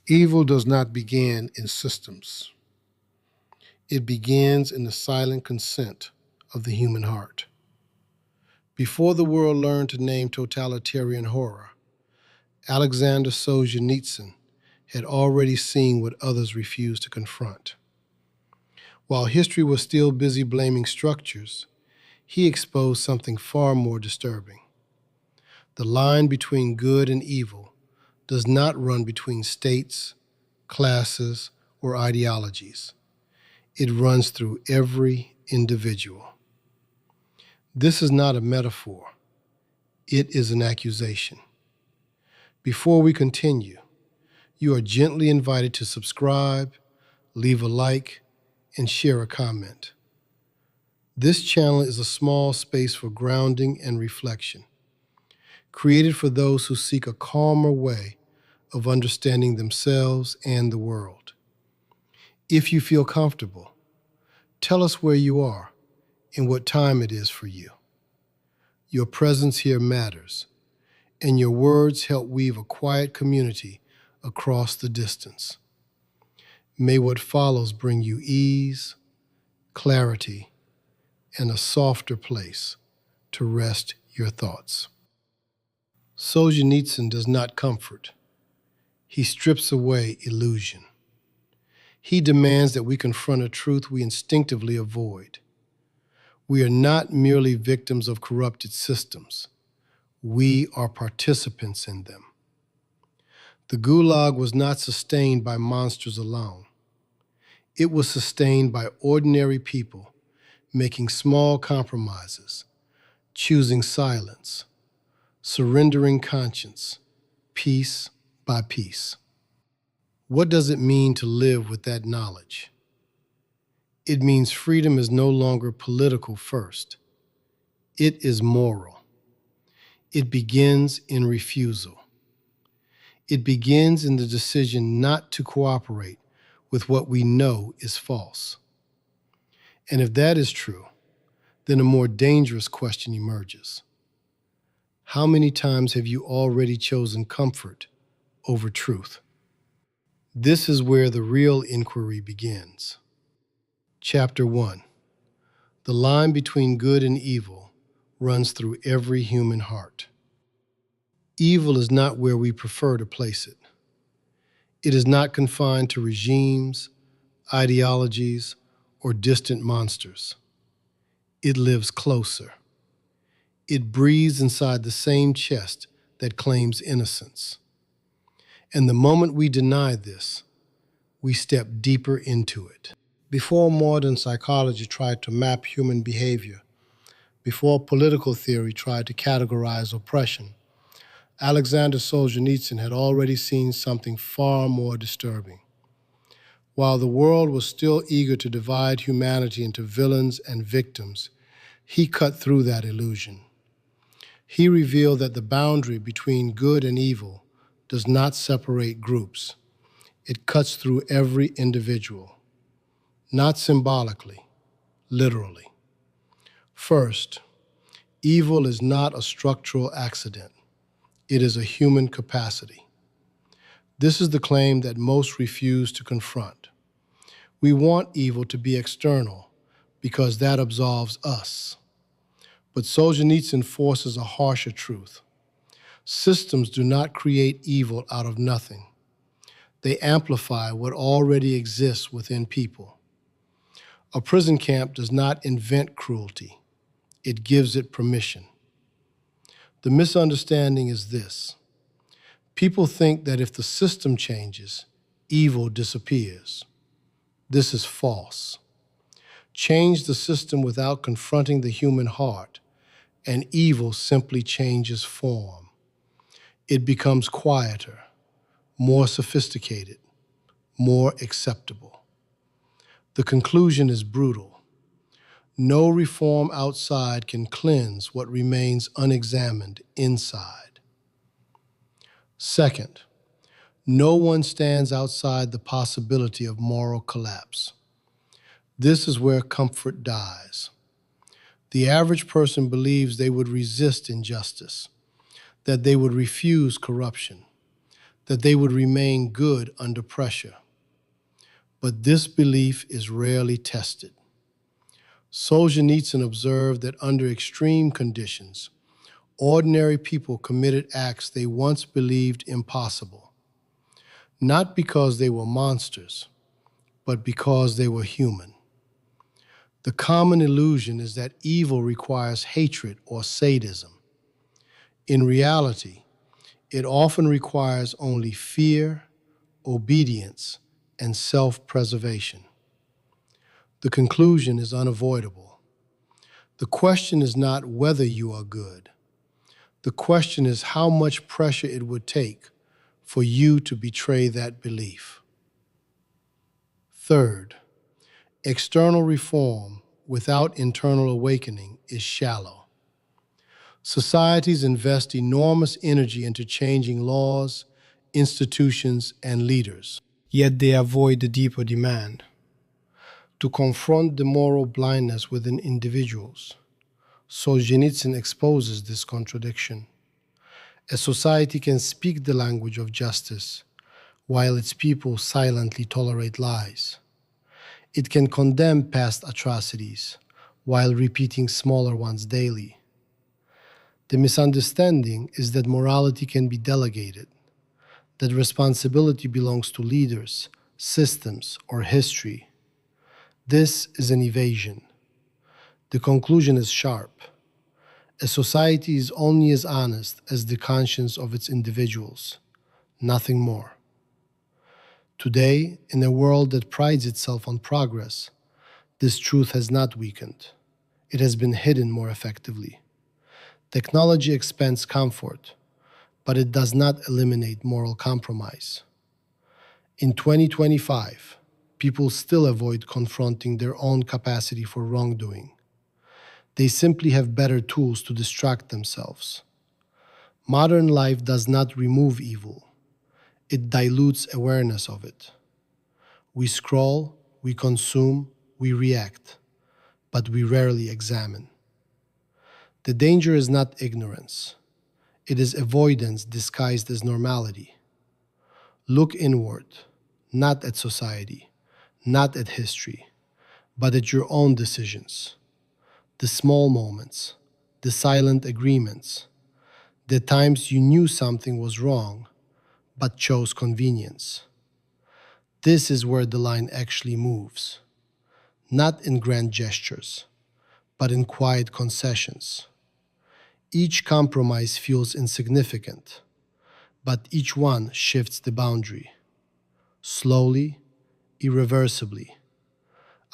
Evil does not begin in systems. It begins in the silent consent of the human heart. Before the world learned to name totalitarian horror, Aleksandr Solzhenitsyn had already seen what others refused to confront. While history was still busy blaming structures, he exposed something far more disturbing. The line between good and evil does not run between states, classes, or ideologies. It runs through every individual. This is not a metaphor. It is an accusation. Before we continue, you are gently invited to subscribe, leave a like, and share a comment. This channel is a small space for grounding and reflection, created for those who seek a calmer way of understanding themselves and the world. If you feel comfortable, tell us where you are and what time it is for you. Your presence here matters, and your words help weave a quiet community across the distance. May what follows bring you ease, clarity, and a softer place to rest your thoughts. Solzhenitsyn does not comfort. He strips away illusion. He demands that we confront a truth we instinctively avoid. We are not merely victims of corrupted systems. We are participants in them. The Gulag was not sustained by monsters alone. It was sustained by ordinary people making small compromises, choosing silence, surrendering conscience, piece by piece. What does it mean to live with that knowledge? It means freedom is no longer political first. It is moral. It begins in refusal. It begins in the decision not to cooperate with what we know is false. And if that is true, then a more dangerous question emerges. How many times have you already chosen comfort over truth? This is where the real inquiry begins. Chapter 1. The line between good and evil runs through every human heart. Evil is not where we prefer to place it. It is not confined to regimes, ideologies, or distant monsters. It lives closer. It breathes inside the same chest that claims innocence. And the moment we deny this, we step deeper into it. Before modern psychology tried to map human behavior, before political theory tried to categorize oppression, Aleksandr Solzhenitsyn had already seen something far more disturbing. While the world was still eager to divide humanity into villains and victims, he cut through that illusion. He revealed that the boundary between good and evil does not separate groups. It cuts through every individual, not symbolically, literally. First, evil is not a structural accident. It is a human capacity. This is the claim that most refuse to confront. We want evil to be external because that absolves us. But Solzhenitsyn forces a harsher truth. Systems do not create evil out of nothing. They amplify what already exists within people. A prison camp does not invent cruelty. It gives it permission. The misunderstanding is this. People think that if the system changes, evil disappears. This is false. Change the system without confronting the human heart, and evil simply changes form. It becomes quieter, more sophisticated, more acceptable. The conclusion is brutal. No reform outside can cleanse what remains unexamined inside. Second, no one stands outside the possibility of moral collapse. This is where comfort dies. The average person believes they would resist injustice, that they would refuse corruption, that they would remain good under pressure. But this belief is rarely tested. Solzhenitsyn observed that under extreme conditions, ordinary people committed acts they once believed impossible, not because they were monsters, but because they were human. The common illusion is that evil requires hatred or sadism. In reality, it often requires only fear, obedience, and self-preservation. The conclusion is unavoidable. The question is not whether you are good. The question is how much pressure it would take for you to betray that belief. Third, external reform without internal awakening is shallow. Societies invest enormous energy into changing laws, institutions, and leaders, yet they avoid the deeper demand to confront the moral blindness within individuals. Solzhenitsyn exposes this contradiction. A society can speak the language of justice while its people silently tolerate lies. It can condemn past atrocities while repeating smaller ones daily. The misunderstanding is that morality can be delegated, that responsibility belongs to leaders, systems, or history. This is an evasion. The conclusion is sharp. A society is only as honest as the conscience of its individuals, nothing more. Today, in a world that prides itself on progress, this truth has not weakened. It has been hidden more effectively. Technology expands comfort, but it does not eliminate moral compromise. In 2025, people still avoid confronting their own capacity for wrongdoing. They simply have better tools to distract themselves. Modern life does not remove evil. It dilutes awareness of it. We scroll, we consume, we react, but we rarely examine. The danger is not ignorance. It is avoidance disguised as normality. Look inward, not at society, not at history, but at your own decisions. The small moments, the silent agreements, the times you knew something was wrong, but chose convenience. This is where the line actually moves, not in grand gestures, but in quiet concessions. Each compromise feels insignificant, but each one shifts the boundary, slowly, irreversibly,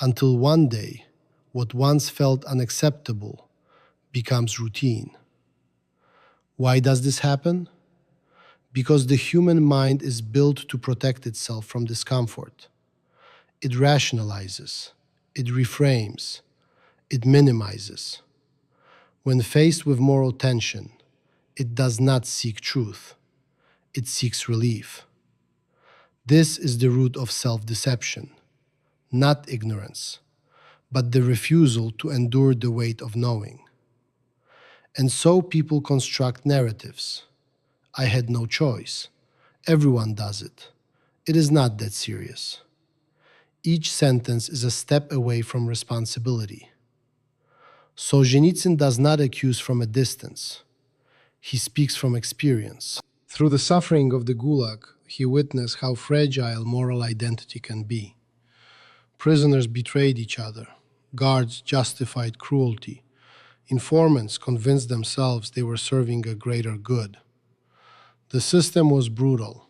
until one day, what once felt unacceptable becomes routine. Why does this happen? Because the human mind is built to protect itself from discomfort. It rationalizes, it reframes, it minimizes. When faced with moral tension, it does not seek truth, it seeks relief. This is the root of self-deception, not ignorance, but the refusal to endure the weight of knowing. And so people construct narratives. I had no choice. Everyone does it. It is not that serious. Each sentence is a step away from responsibility. Solzhenitsyn does not accuse from a distance. He speaks from experience. Through the suffering of the Gulag, he witnessed how fragile moral identity can be. Prisoners betrayed each other. Guards justified cruelty. Informants convinced themselves they were serving a greater good. The system was brutal,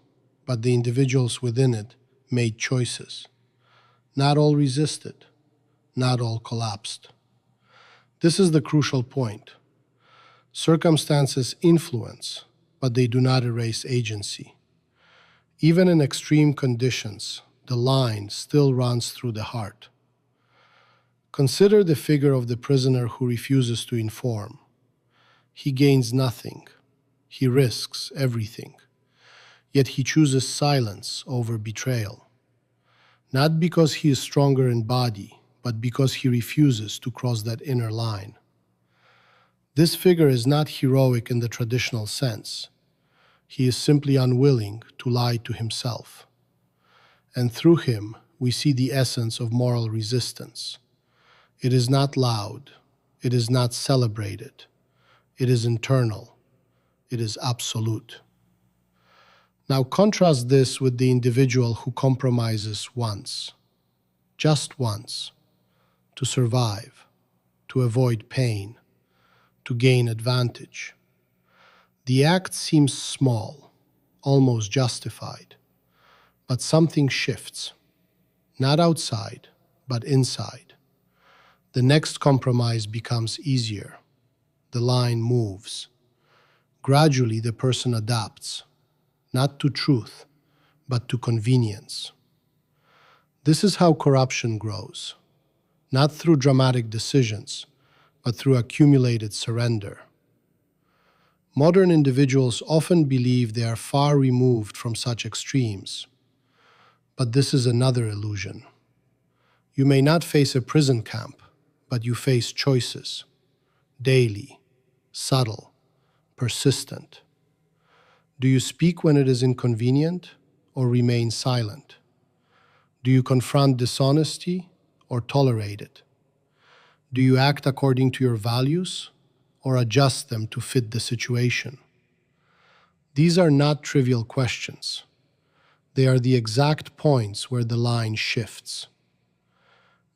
but the individuals within it made choices. Not all resisted. Not all collapsed. This is the crucial point. Circumstances influence, but they do not erase agency. Even in extreme conditions, the line still runs through the heart. Consider the figure of the prisoner who refuses to inform. He gains nothing. He risks everything. Yet he chooses silence over betrayal. Not because he is stronger in body, but because he refuses to cross that inner line. This figure is not heroic in the traditional sense. He is simply unwilling to lie to himself. And through him, we see the essence of moral resistance. It is not loud. It is not celebrated. It is internal. It is absolute. Now contrast this with the individual who compromises once, just once, to survive, to avoid pain, to gain advantage. The act seems small, almost justified, but something shifts, not outside, but inside. The next compromise becomes easier. The line moves. Gradually, the person adapts, not to truth, but to convenience. This is how corruption grows, not through dramatic decisions, but through accumulated surrender. Modern individuals often believe they are far removed from such extremes, but this is another illusion. You may not face a prison camp, but you face choices, daily, subtle, persistent. Do you speak when it is inconvenient or remain silent? Do you confront dishonesty or tolerate it? Do you act according to your values or adjust them to fit the situation? These are not trivial questions. They are the exact points where the line shifts.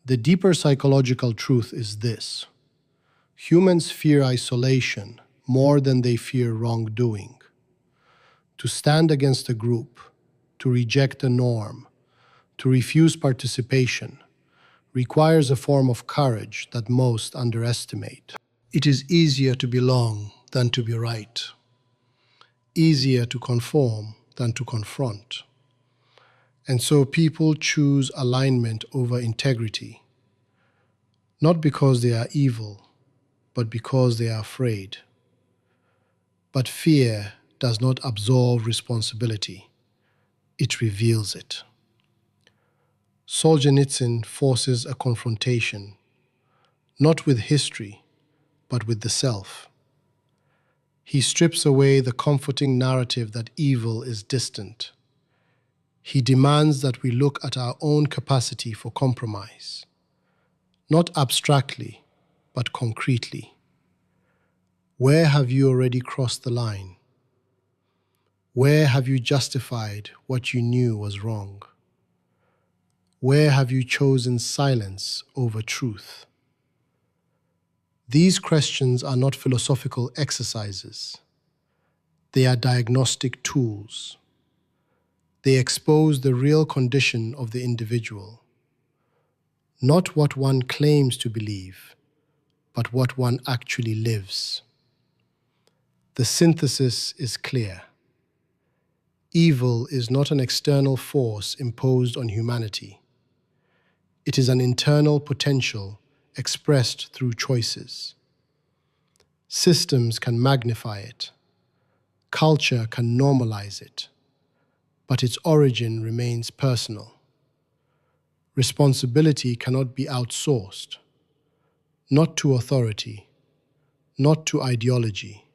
The deeper psychological truth is this: humans fear isolation more than they fear wrongdoing. To stand against a group, to reject a norm, to refuse participation, requires a form of courage that most underestimate. It is easier to belong than to be right, easier to conform than to confront. And so people choose alignment over integrity, not because they are evil, but because they are afraid. But fear does not absolve responsibility, it reveals it. Solzhenitsyn forces a confrontation, not with history, but with the self. He strips away the comforting narrative that evil is distant. He demands that we look at our own capacity for compromise, not abstractly, but concretely. Where have you already crossed the line? Where have you justified what you knew was wrong? Where have you chosen silence over truth? These questions are not philosophical exercises. They are diagnostic tools. They expose the real condition of the individual, not what one claims to believe, but what one actually lives. The synthesis is clear. Evil is not an external force imposed on humanity. It is an internal potential expressed through choices. Systems can magnify it. Culture can normalize it. But its origin remains personal. Responsibility cannot be outsourced, not to authority, not to ideology,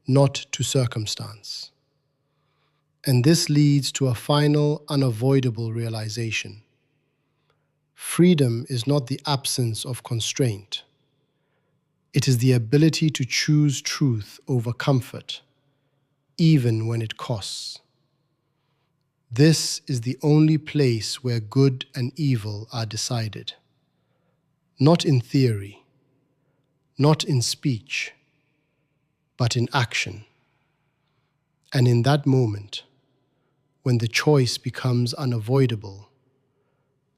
not to circumstance. And this leads to a final, unavoidable realization. Freedom is not the absence of constraint. It is the ability to choose truth over comfort, even when it costs. This is the only place where good and evil are decided. Not in theory, not in speech, but in action. And in that moment, when the choice becomes unavoidable,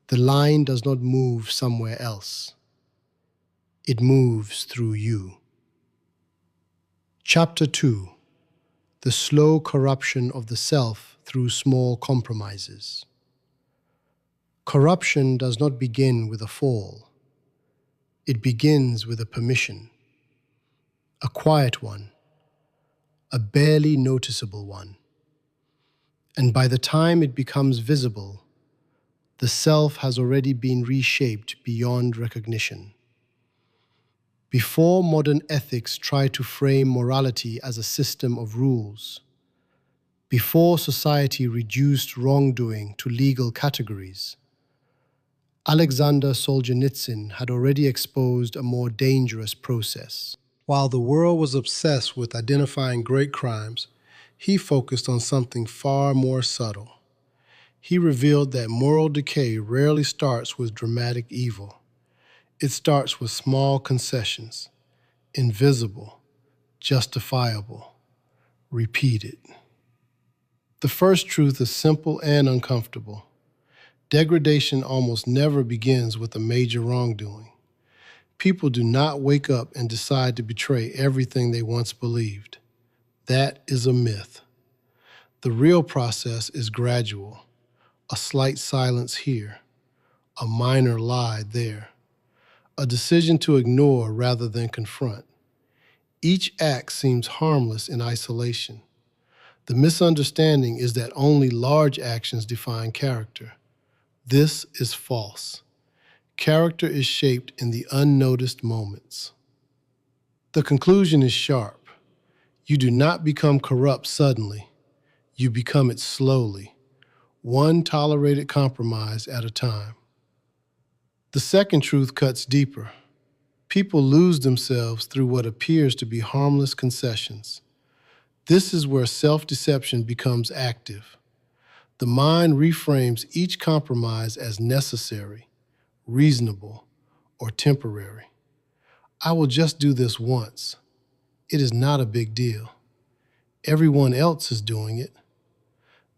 the line does not move somewhere else. It moves through you. Chapter 2: The slow corruption of the self through small compromises. Corruption does not begin with a fall. It begins with a permission, a quiet one, a barely noticeable one. And by the time it becomes visible, the self has already been reshaped beyond recognition. Before modern ethics try to frame morality as a system of rules, before society reduced wrongdoing to legal categories. Aleksandr Solzhenitsyn had already exposed a more dangerous process. While the world was obsessed with identifying great crimes, he focused on something far more subtle. He revealed that moral decay rarely starts with dramatic evil. It starts with small concessions, invisible, justifiable, repeated. The first truth is simple and uncomfortable. Degradation almost never begins with a major wrongdoing. People do not wake up and decide to betray everything they once believed. That is a myth. The real process is gradual. A slight silence here, a minor lie there, a decision to ignore rather than confront. Each act seems harmless in isolation. The misunderstanding is that only large actions define character. This is false. Character is shaped in the unnoticed moments. The conclusion is sharp. You do not become corrupt suddenly. You become it slowly, one tolerated compromise at a time. The second truth cuts deeper. People lose themselves through what appears to be harmless concessions. This is where self-deception becomes active. The mind reframes each compromise as necessary, reasonable, or temporary. I will just do this once. It is not a big deal. Everyone else is doing it.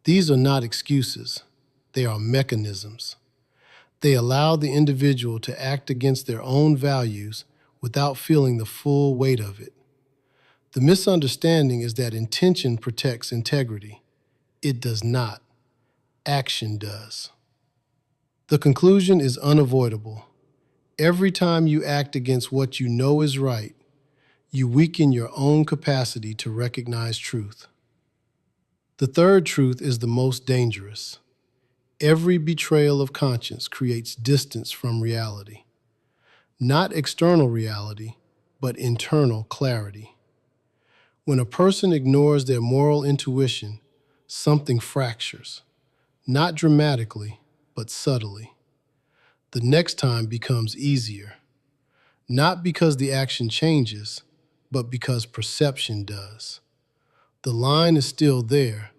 These are not excuses. They are mechanisms. They allow the individual to act against their own values without feeling the full weight of it. The misunderstanding is that intention protects integrity. It does not. Action does. The conclusion is unavoidable. Every time you act against what you know is right, you weaken your own capacity to recognize truth. The third truth is the most dangerous. Every betrayal of conscience creates distance from reality. Not external reality, but internal clarity. When a person ignores their moral intuition, something fractures. Not dramatically, but subtly. The next time becomes easier. Not because the action changes, but because perception does. The line is still there,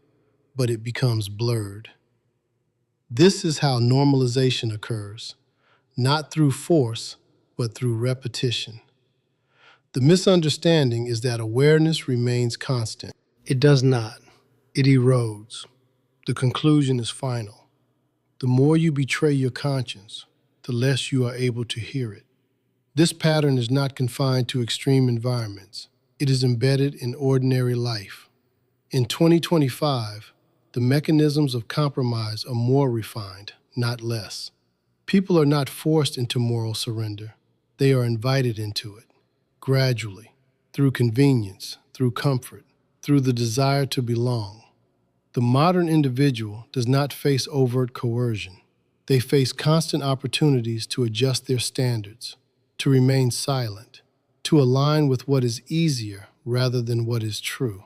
but it becomes blurred. This is how normalization occurs, not through force, but through repetition. The misunderstanding is that awareness remains constant. It does not. It erodes. The conclusion is final. The more you betray your conscience, the less you are able to hear it. This pattern is not confined to extreme environments. It is embedded in ordinary life. In 2025, the mechanisms of compromise are more refined, not less. People are not forced into moral surrender. They are invited into it, gradually, through convenience, through comfort, through the desire to belong. The modern individual does not face overt coercion. They face constant opportunities to adjust their standards, to remain silent, to align with what is easier rather than what is true.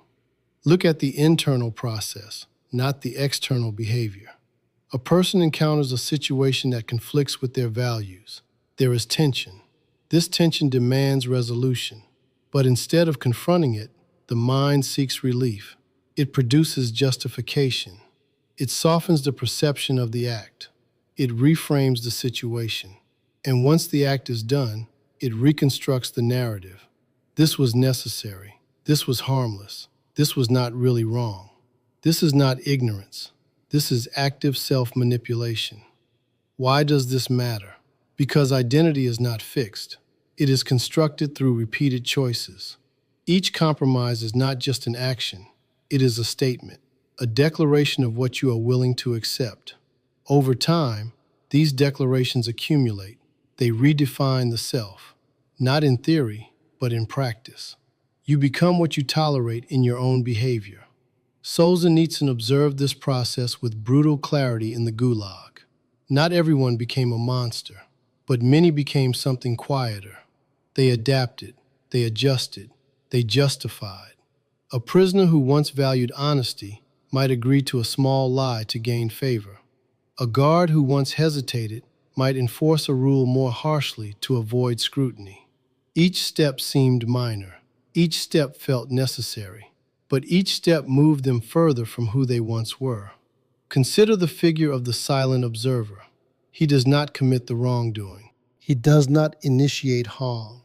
Look at the internal process, not the external behavior. A person encounters a situation that conflicts with their values. There is tension. This tension demands resolution. But instead of confronting it, the mind seeks relief. It produces justification. It softens the perception of the act. It reframes the situation. And once the act is done, it reconstructs the narrative. This was necessary. This was harmless. This was not really wrong. This is not ignorance. This is active self-manipulation. Why does this matter? Because identity is not fixed. It is constructed through repeated choices. Each compromise is not just an action. It is a statement, a declaration of what you are willing to accept. Over time, these declarations accumulate. They redefine the self, not in theory, but in practice. You become what you tolerate in your own behavior. Solzhenitsyn observed this process with brutal clarity in the Gulag. Not everyone became a monster, but many became something quieter. They adapted, they adjusted, they justified. A prisoner who once valued honesty might agree to a small lie to gain favor. A guard who once hesitated might enforce a rule more harshly to avoid scrutiny. Each step seemed minor. Each step felt necessary. But each step moved them further from who they once were. Consider the figure of the silent observer. He does not commit the wrongdoing. He does not initiate harm.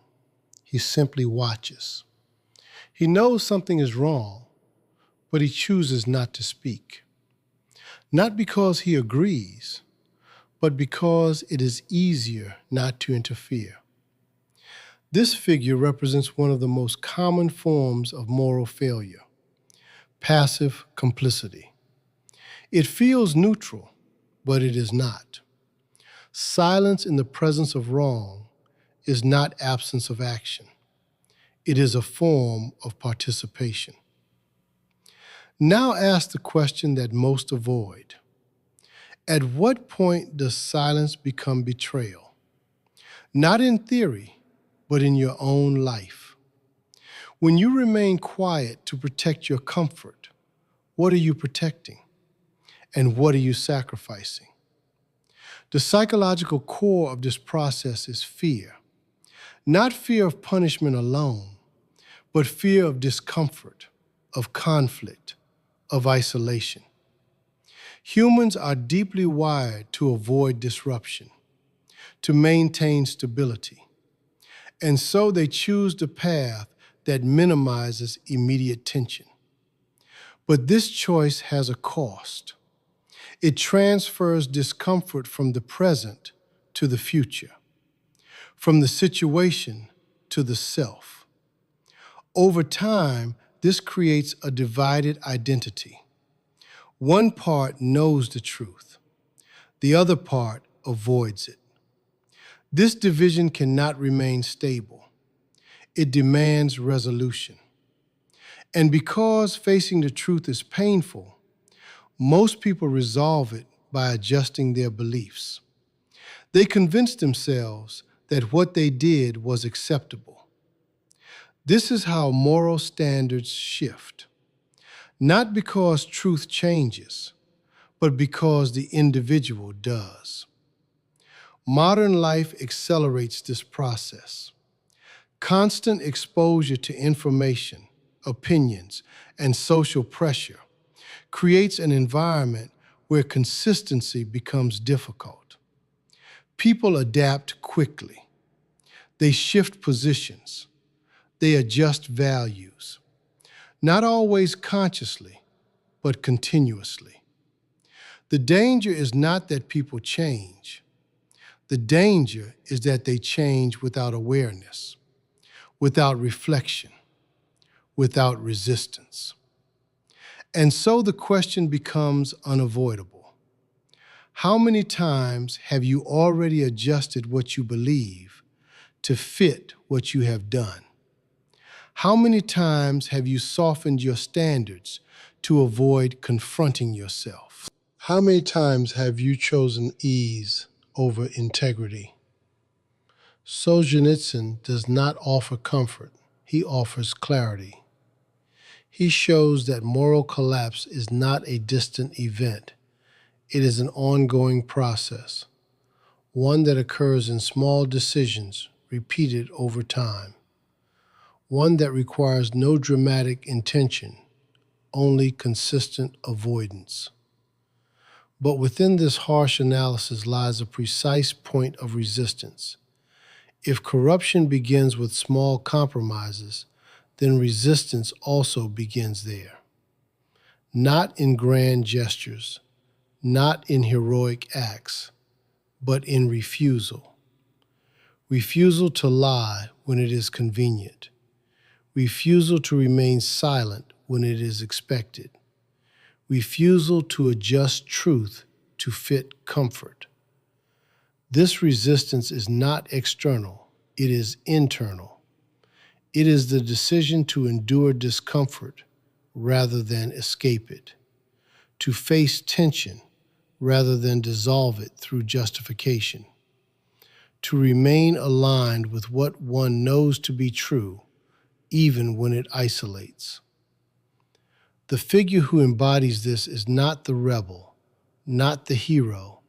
He simply watches. He knows something is wrong, but he chooses not to speak. Not because he agrees, but because it is easier not to interfere. This figure represents one of the most common forms of moral failure: passive complicity. It feels neutral, but it is not. Silence in the presence of wrong is not absence of action. It is a form of participation. Now ask the question that most avoid. At what point does silence become betrayal? Not in theory, but in your own life. When you remain quiet to protect your comfort, what are you protecting? And what are you sacrificing? The psychological core of this process is fear. Not fear of punishment alone, but fear of discomfort, of conflict, of isolation. Humans are deeply wired to avoid disruption, to maintain stability, and so they choose the path that minimizes immediate tension. But this choice has a cost. It transfers discomfort from the present to the future, from the situation to the self. Over time, this creates a divided identity. One part knows the truth. The other part avoids it. This division cannot remain stable. It demands resolution. And because facing the truth is painful, most people resolve it by adjusting their beliefs. They convince themselves that what they did was acceptable. This is how moral standards shift, not because truth changes, but because the individual does. Modern life accelerates this process. Constant exposure to information, opinions, and social pressure creates an environment where consistency becomes difficult. People adapt quickly. They shift positions. They adjust values, not always consciously, but continuously. The danger is not that people change. The danger is that they change without awareness, without reflection, without resistance. And so the question becomes unavoidable. How many times have you already adjusted what you believe to fit what you have done? How many times have you softened your standards to avoid confronting yourself? How many times have you chosen ease over integrity? Solzhenitsyn does not offer comfort. He offers clarity. He shows that moral collapse is not a distant event. It is an ongoing process, one that occurs in small decisions repeated over time, one that requires no dramatic intention, only consistent avoidance. But within this harsh analysis lies a precise point of resistance. If corruption begins with small compromises, then resistance also begins there. Not in grand gestures, not in heroic acts, but in refusal. Refusal to lie when it is convenient. Refusal to remain silent when it is expected. Refusal to adjust truth to fit comfort. This resistance is not external, it is internal. It is the decision to endure discomfort rather than escape it, to face tension rather than dissolve it through justification, to remain aligned with what one knows to be true, even when it isolates. The figure who embodies this is not the rebel, not the hero,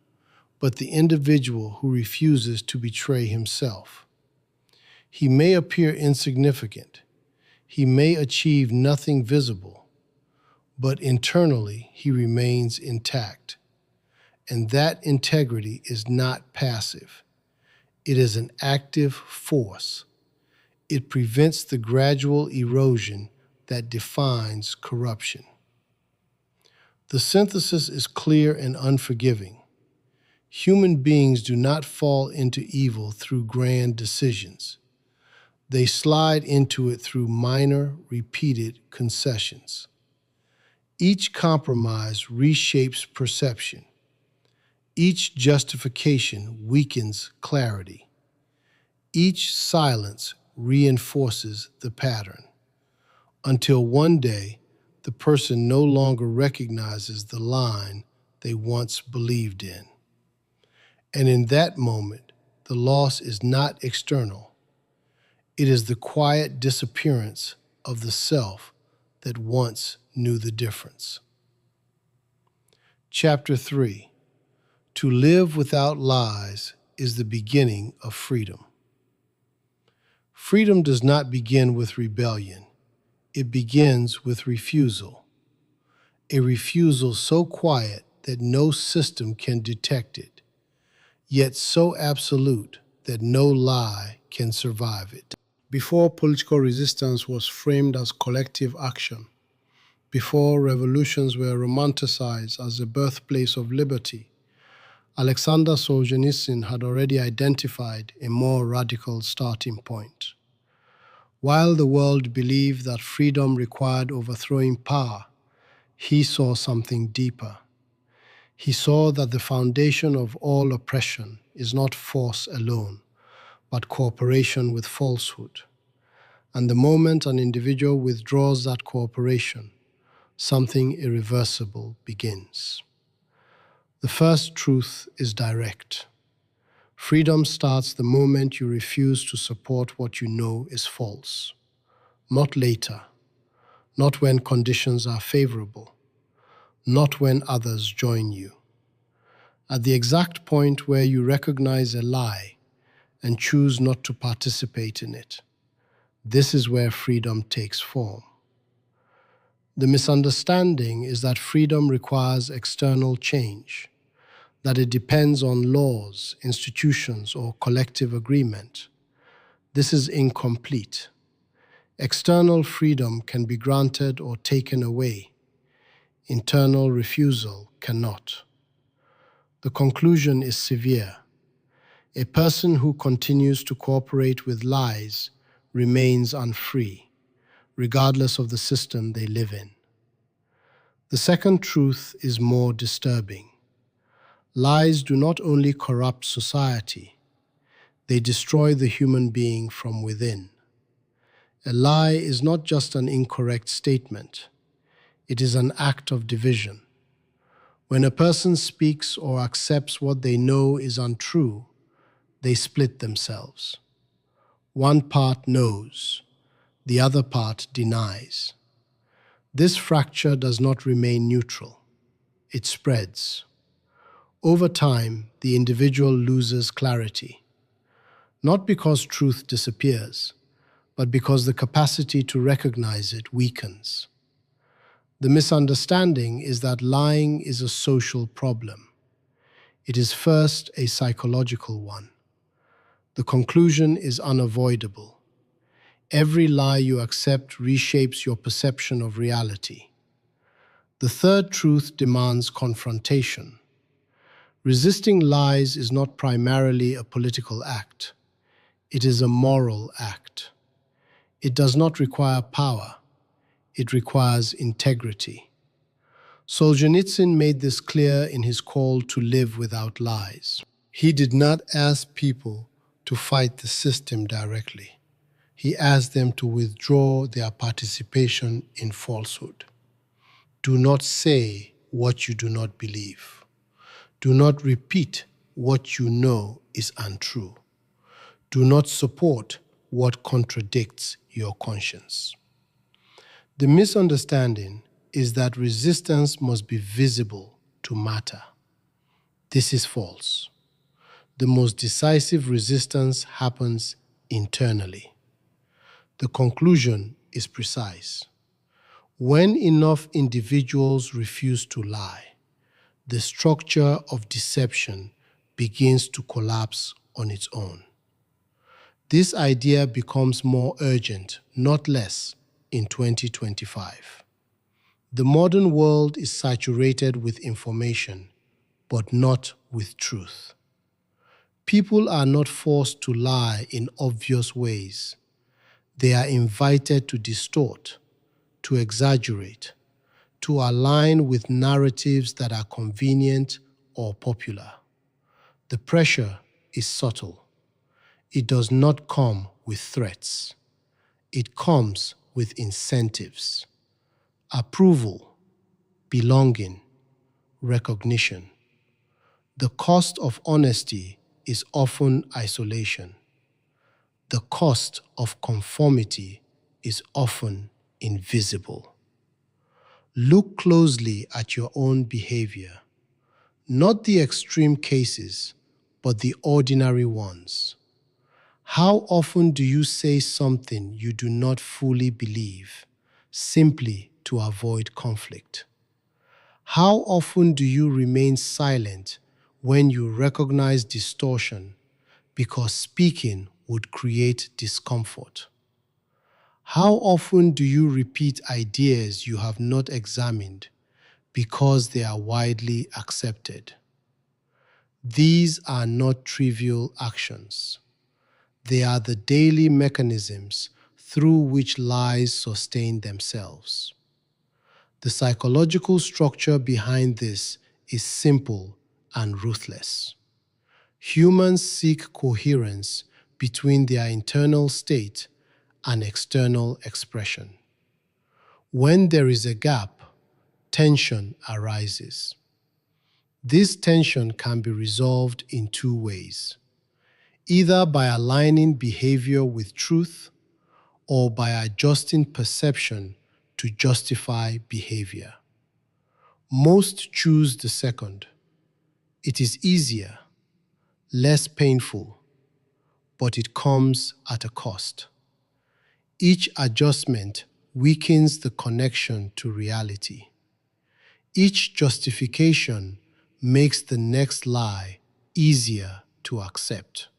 but the individual who refuses to betray himself. He may appear insignificant. He may achieve nothing visible, but internally he remains intact. And that integrity is not passive. It is an active force. It prevents the gradual erosion that defines corruption. The synthesis is clear and unforgiving. Human beings do not fall into evil through grand decisions. They slide into it through minor, repeated concessions. Each compromise reshapes perception. Each justification weakens clarity. Each silence reinforces the pattern, until one day the person no longer recognizes the line they once believed in. And in that moment, the loss is not external. It is the quiet disappearance of the self that once knew the difference. Chapter 3. To live without lies is the beginning of freedom. Freedom does not begin with rebellion. It begins with refusal. A refusal so quiet that no system can detect it, yet so absolute that no lie can survive it. Before political resistance was framed as collective action, before revolutions were romanticized as the birthplace of liberty, Aleksandr Solzhenitsyn had already identified a more radical starting point. While the world believed that freedom required overthrowing power, he saw something deeper. He saw that the foundation of all oppression is not force alone, but cooperation with falsehood. And the moment an individual withdraws that cooperation, something irreversible begins. The first truth is direct. Freedom starts the moment you refuse to support what you know is false. Not later, not when conditions are favorable, not when others join you. At the exact point where you recognize a lie and choose not to participate in it, this is where freedom takes form. The misunderstanding is that freedom requires external change, that it depends on laws, institutions, or collective agreement. This is incomplete. External freedom can be granted or taken away. Internal refusal cannot. The conclusion is severe. A person who continues to cooperate with lies remains unfree, regardless of the system they live in. The second truth is more disturbing. Lies do not only corrupt society, they destroy the human being from within. A lie is not just an incorrect statement. It is an act of division. When a person speaks or accepts what they know is untrue, they split themselves. One part knows, the other part denies. This fracture does not remain neutral. It spreads. Over time, the individual loses clarity, not because truth disappears, but because the capacity to recognize it weakens. The misunderstanding is that lying is a social problem. It is first a psychological one. The conclusion is unavoidable. Every lie you accept reshapes your perception of reality. The third truth demands confrontation. Resisting lies is not primarily a political act. It is a moral act. It does not require power. It requires integrity. Solzhenitsyn made this clear in his call to live without lies. He did not ask people to fight the system directly. He asked them to withdraw their participation in falsehood. Do not say what you do not believe. Do not repeat what you know is untrue. Do not support what contradicts your conscience. The misunderstanding is that resistance must be visible to matter. This is false. The most decisive resistance happens internally. The conclusion is precise. When enough individuals refuse to lie, the structure of deception begins to collapse on its own. This idea becomes more urgent, not less, in 2025. The modern world is saturated with information, but not with truth. People are not forced to lie in obvious ways. They are invited to distort, to exaggerate, to align with narratives that are convenient or popular. The pressure is subtle. It does not come with threats. It comes with incentives: approval, belonging, recognition. The cost of honesty is often isolation. The cost of conformity is often invisible. Look closely at your own behavior, not the extreme cases, but the ordinary ones. How often do you say something you do not fully believe, simply to avoid conflict? How often do you remain silent when you recognize distortion because speaking would create discomfort? How often do you repeat ideas you have not examined because they are widely accepted? These are not trivial actions. They are the daily mechanisms through which lies sustain themselves. The psychological structure behind this is simple and ruthless. Humans seek coherence between their internal state and external expression. When there is a gap, tension arises. This tension can be resolved in two ways: either by aligning behavior with truth or by adjusting perception to justify behavior. Most choose the second. It is easier, less painful, but it comes at a cost. Each adjustment weakens the connection to reality. Each justification makes the next lie easier to accept.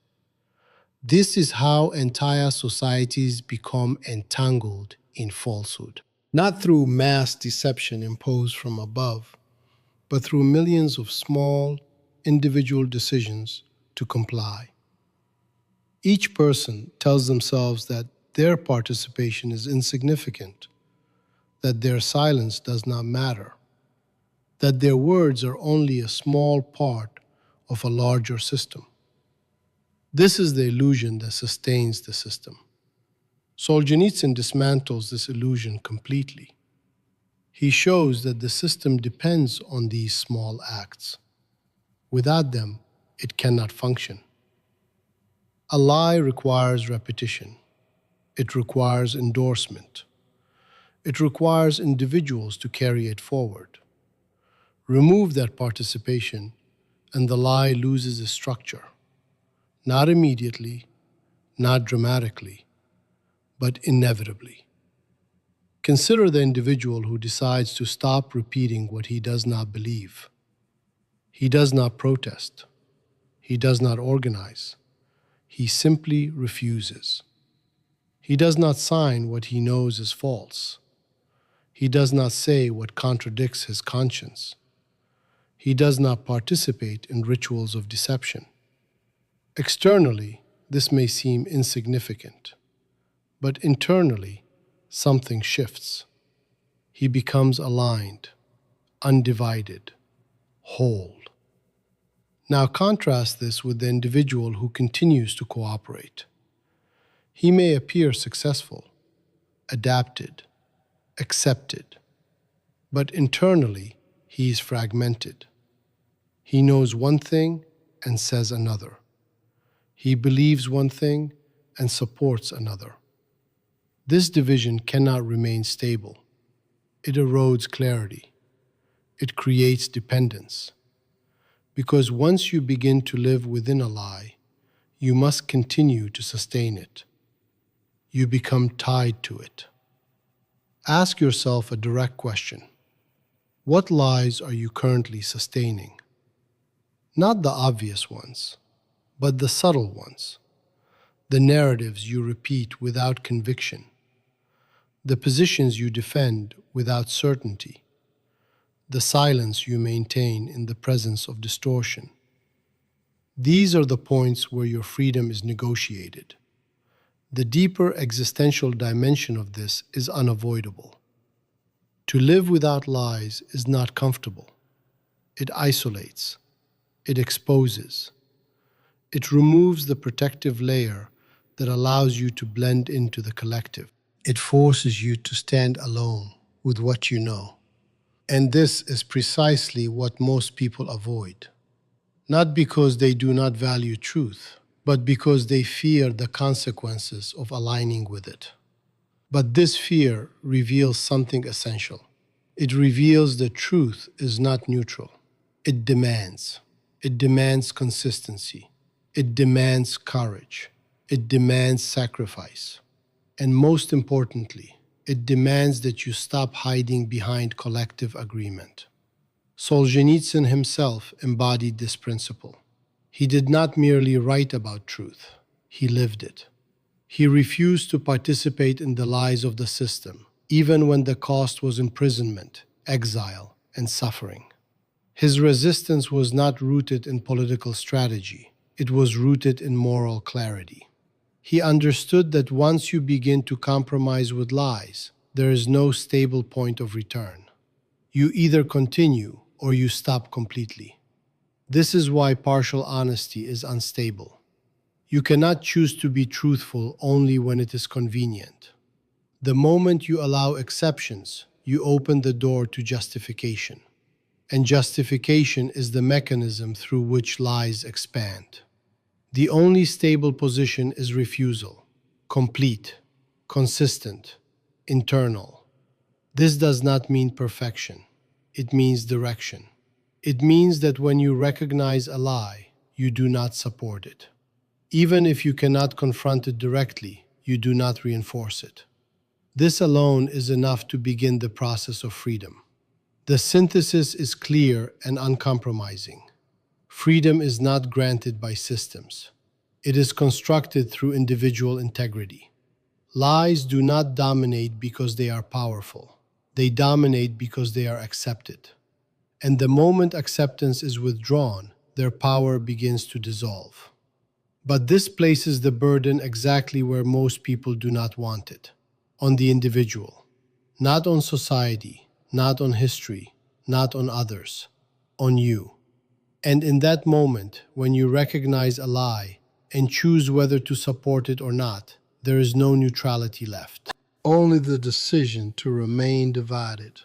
This is how entire societies become entangled in falsehood. Not through mass deception imposed from above, but through millions of small, individual decisions to comply. Each person tells themselves that their participation is insignificant, that their silence does not matter, that their words are only a small part of a larger system. This is the illusion that sustains the system. Solzhenitsyn dismantles this illusion completely. He shows that the system depends on these small acts. Without them, it cannot function. A lie requires repetition. It requires endorsement. It requires individuals to carry it forward. Remove that participation, and the lie loses its structure. Not immediately, not dramatically, but inevitably. Consider the individual who decides to stop repeating what he does not believe. He does not protest. He does not organize. He simply refuses. He does not sign what he knows is false. He does not say what contradicts his conscience. He does not participate in rituals of deception. Externally, this may seem insignificant, but internally, something shifts. He becomes aligned, undivided, whole. Now contrast this with the individual who continues to cooperate. He may appear successful, adapted, accepted, but internally he is fragmented. He knows one thing and says another. He believes one thing and supports another. This division cannot remain stable. It erodes clarity. It creates dependence. Because once you begin to live within a lie, you must continue to sustain it. You become tied to it. Ask yourself a direct question. What lies are you currently sustaining? Not the obvious ones, but the subtle ones. The narratives you repeat without conviction. The positions you defend without certainty. The silence you maintain in the presence of distortion. These are the points where your freedom is negotiated. The deeper existential dimension of this is unavoidable. To live without lies is not comfortable. It isolates. It exposes. It removes the protective layer that allows you to blend into the collective. It forces you to stand alone with what you know. And this is precisely what most people avoid. Not because they do not value truth, but because they fear the consequences of aligning with it. But this fear reveals something essential. It reveals that truth is not neutral. It demands. It demands consistency. It demands courage. It demands sacrifice. And most importantly, it demands that you stop hiding behind collective agreement. Solzhenitsyn himself embodied this principle. He did not merely write about truth, he lived it. He refused to participate in the lies of the system, even when the cost was imprisonment, exile, and suffering. His resistance was not rooted in political strategy, it was rooted in moral clarity. He understood that once you begin to compromise with lies, there is no stable point of return. You either continue or you stop completely. This is why partial honesty is unstable. You cannot choose to be truthful only when it is convenient. The moment you allow exceptions, you open the door to justification. And justification is the mechanism through which lies expand. The only stable position is refusal, complete, consistent, internal. This does not mean perfection. It means direction. It means that when you recognize a lie, you do not support it. Even if you cannot confront it directly, you do not reinforce it. This alone is enough to begin the process of freedom. The synthesis is clear and uncompromising. Freedom is not granted by systems. It is constructed through individual integrity. Lies do not dominate because they are powerful. They dominate because they are accepted. And the moment acceptance is withdrawn, their power begins to dissolve. But this places the burden exactly where most people do not want it, on the individual, not on society, not on history, not on others, on you. And in that moment, when you recognize a lie and choose whether to support it or not, there is no neutrality left. Only the decision to remain divided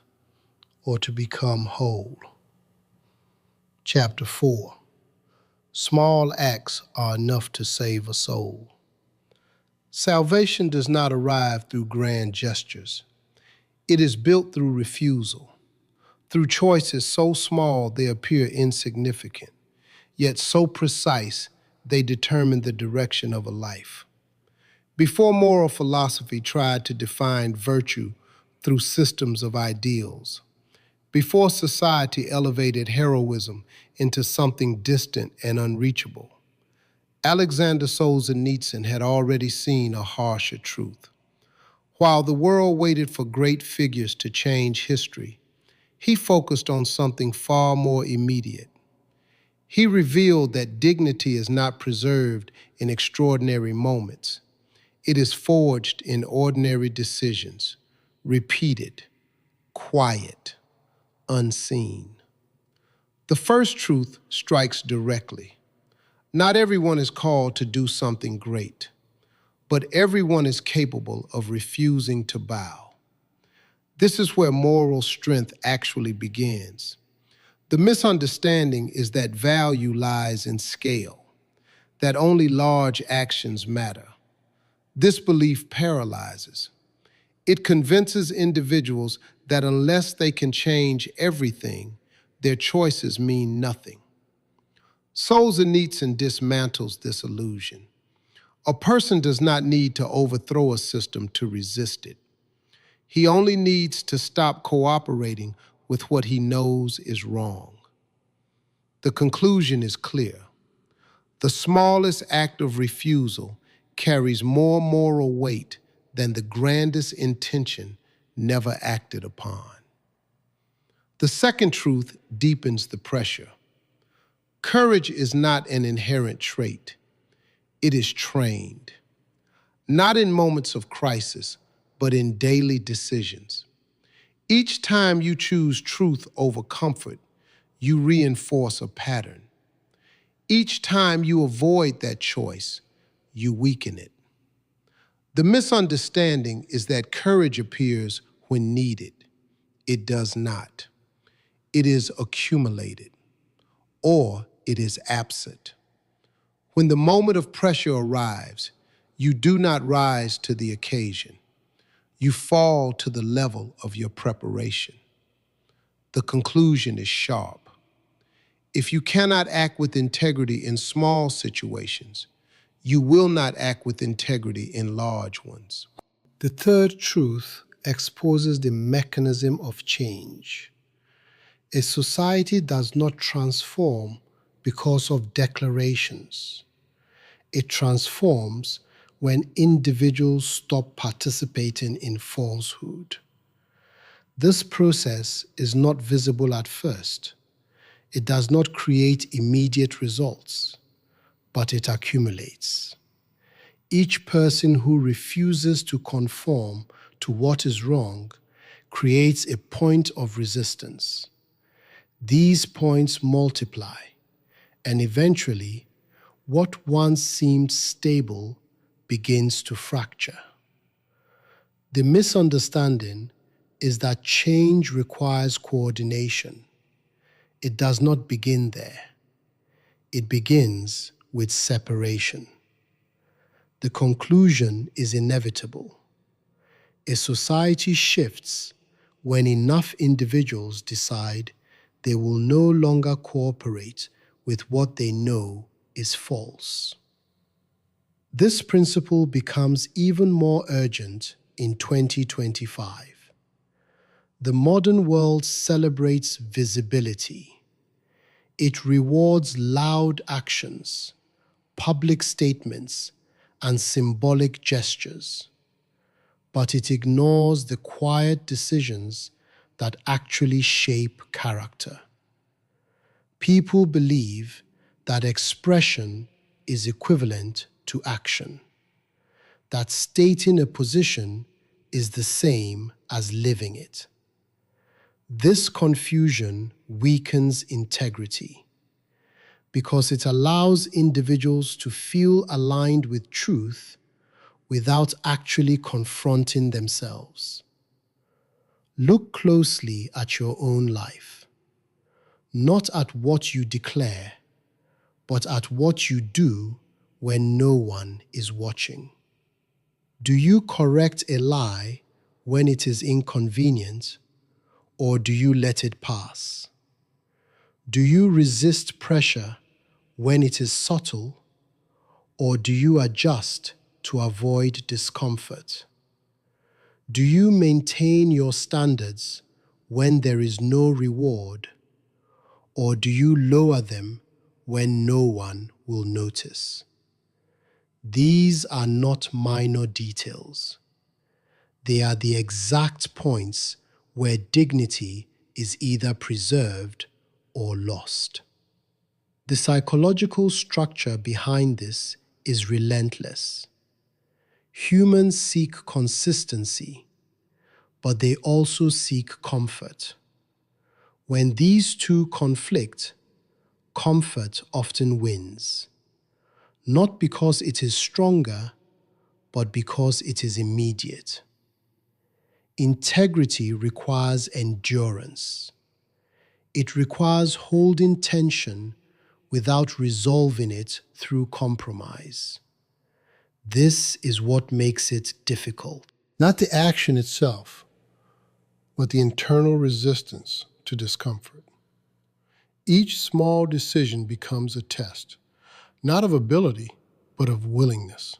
or to become whole. Chapter 4. Small acts are enough to save a soul. Salvation does not arrive through grand gestures. It is built through refusal, through choices so small they appear insignificant, yet so precise they determine the direction of a life. Before moral philosophy tried to define virtue through systems of ideals, before society elevated heroism into something distant and unreachable, Aleksandr Solzhenitsyn had already seen a harsher truth. While the world waited for great figures to change history, he focused on something far more immediate. He revealed that dignity is not preserved in extraordinary moments. It is forged in ordinary decisions, repeated, quiet, unseen. The first truth strikes directly. Not everyone is called to do something great, but everyone is capable of refusing to bow. This is where moral strength actually begins. The misunderstanding is that value lies in scale, that only large actions matter. This belief paralyzes. It convinces individuals that unless they can change everything, their choices mean nothing. Solzhenitsyn dismantles this illusion. A person does not need to overthrow a system to resist it. He only needs to stop cooperating with what he knows is wrong. The conclusion is clear. The smallest act of refusal carries more moral weight than the grandest intention never acted upon. The second truth deepens the pressure. Courage is not an inherent trait. It is trained, not in moments of crisis, but in daily decisions. Each time you choose truth over comfort, you reinforce a pattern. Each time you avoid that choice, you weaken it. The misunderstanding is that courage appears when needed. It does not. It is accumulated, or it is absent. When the moment of pressure arrives, you do not rise to the occasion. You fall to the level of your preparation. The conclusion is sharp. If you cannot act with integrity in small situations, you will not act with integrity in large ones. The third truth exposes the mechanism of change. A society does not transform because of declarations. It transforms when individuals stop participating in falsehood. This process is not visible at first. It does not create immediate results, but it accumulates. Each person who refuses to conform to what is wrong creates a point of resistance. These points multiply, and eventually, what once seemed stable begins to fracture. The misunderstanding is that change requires coordination. It does not begin there. It begins with separation. The conclusion is inevitable. A society shifts when enough individuals decide they will no longer cooperate with what they know is false. This principle becomes even more urgent in 2025. The modern world celebrates visibility. It rewards loud actions, public statements, and symbolic gestures, but it ignores the quiet decisions that actually shape character. People believe that expression is equivalent to action, that stating a position is the same as living it. This confusion weakens integrity because it allows individuals to feel aligned with truth without actually confronting themselves. Look closely at your own life, not at what you declare, but at what you do when no one is watching. Do you correct a lie when it is inconvenient, or do you let it pass? Do you resist pressure when it is subtle, or do you adjust to avoid discomfort? Do you maintain your standards when there is no reward, or do you lower them when no one will notice? These are not minor details. They are the exact points where dignity is either preserved or lost. The psychological structure behind this is relentless. Humans seek consistency, but they also seek comfort. When these two conflict, comfort often wins, not because it is stronger, but because it is immediate. Integrity requires endurance. It requires holding tension without resolving it through compromise. This is what makes it difficult. Not the action itself. but the internal resistance to discomfort. Each small decision becomes a test, not of ability, but of willingness.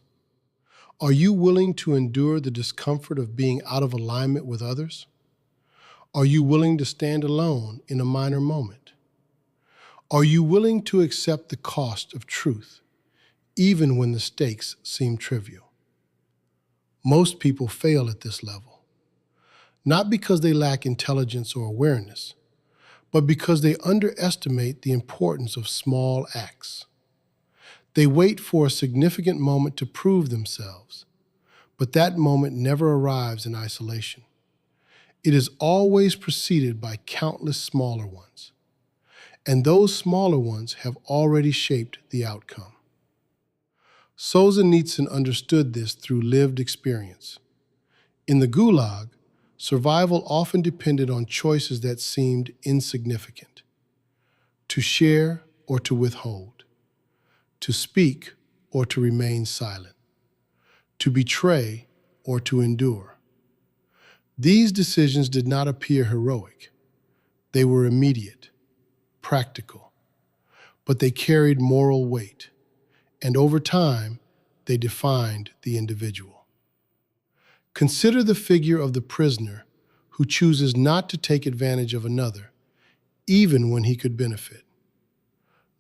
Are you willing to endure the discomfort of being out of alignment with others? Are you willing to stand alone in a minor moment? Are you willing to accept the cost of truth, even when the stakes seem trivial? Most people fail at this level, not because they lack intelligence or awareness, but because they underestimate the importance of small acts. They wait for a significant moment to prove themselves, but that moment never arrives in isolation. It is always preceded by countless smaller ones, and those smaller ones have already shaped the outcome. Solzhenitsyn understood this through lived experience. In the Gulag, survival often depended on choices that seemed insignificant: to share or to withhold, to speak or to remain silent, to betray or to endure. These decisions did not appear heroic. They were immediate, practical, but they carried moral weight, and over time, they defined the individual. Consider the figure of the prisoner who chooses not to take advantage of another, even when he could benefit.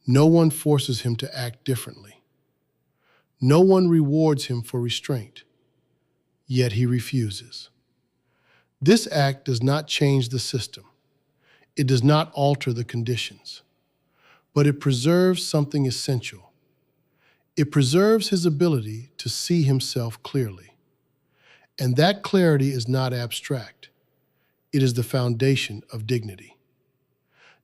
No one forces him to act differently. No one rewards him for restraint, yet he refuses. This act does not change the system. It does not alter the conditions, but it preserves something essential. It preserves his ability to see himself clearly. And that clarity is not abstract. It is the foundation of dignity.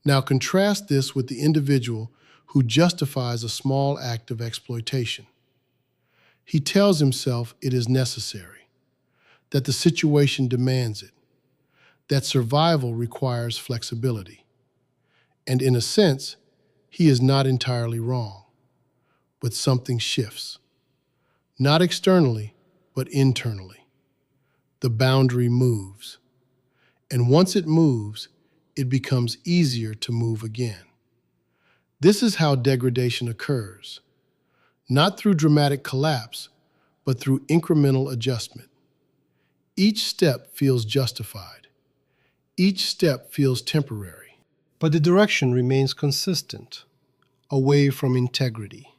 Now contrast this with the individual who justifies a small act of exploitation. He tells himself it is necessary, that the situation demands it, that survival requires flexibility. And in a sense, he is not entirely wrong, but something shifts. Not externally, but internally. The boundary moves. And once it moves, it becomes easier to move again. This is how degradation occurs, not through dramatic collapse, but through incremental adjustment. Each step feels justified. Each step feels temporary. But the direction remains consistent, away from integrity,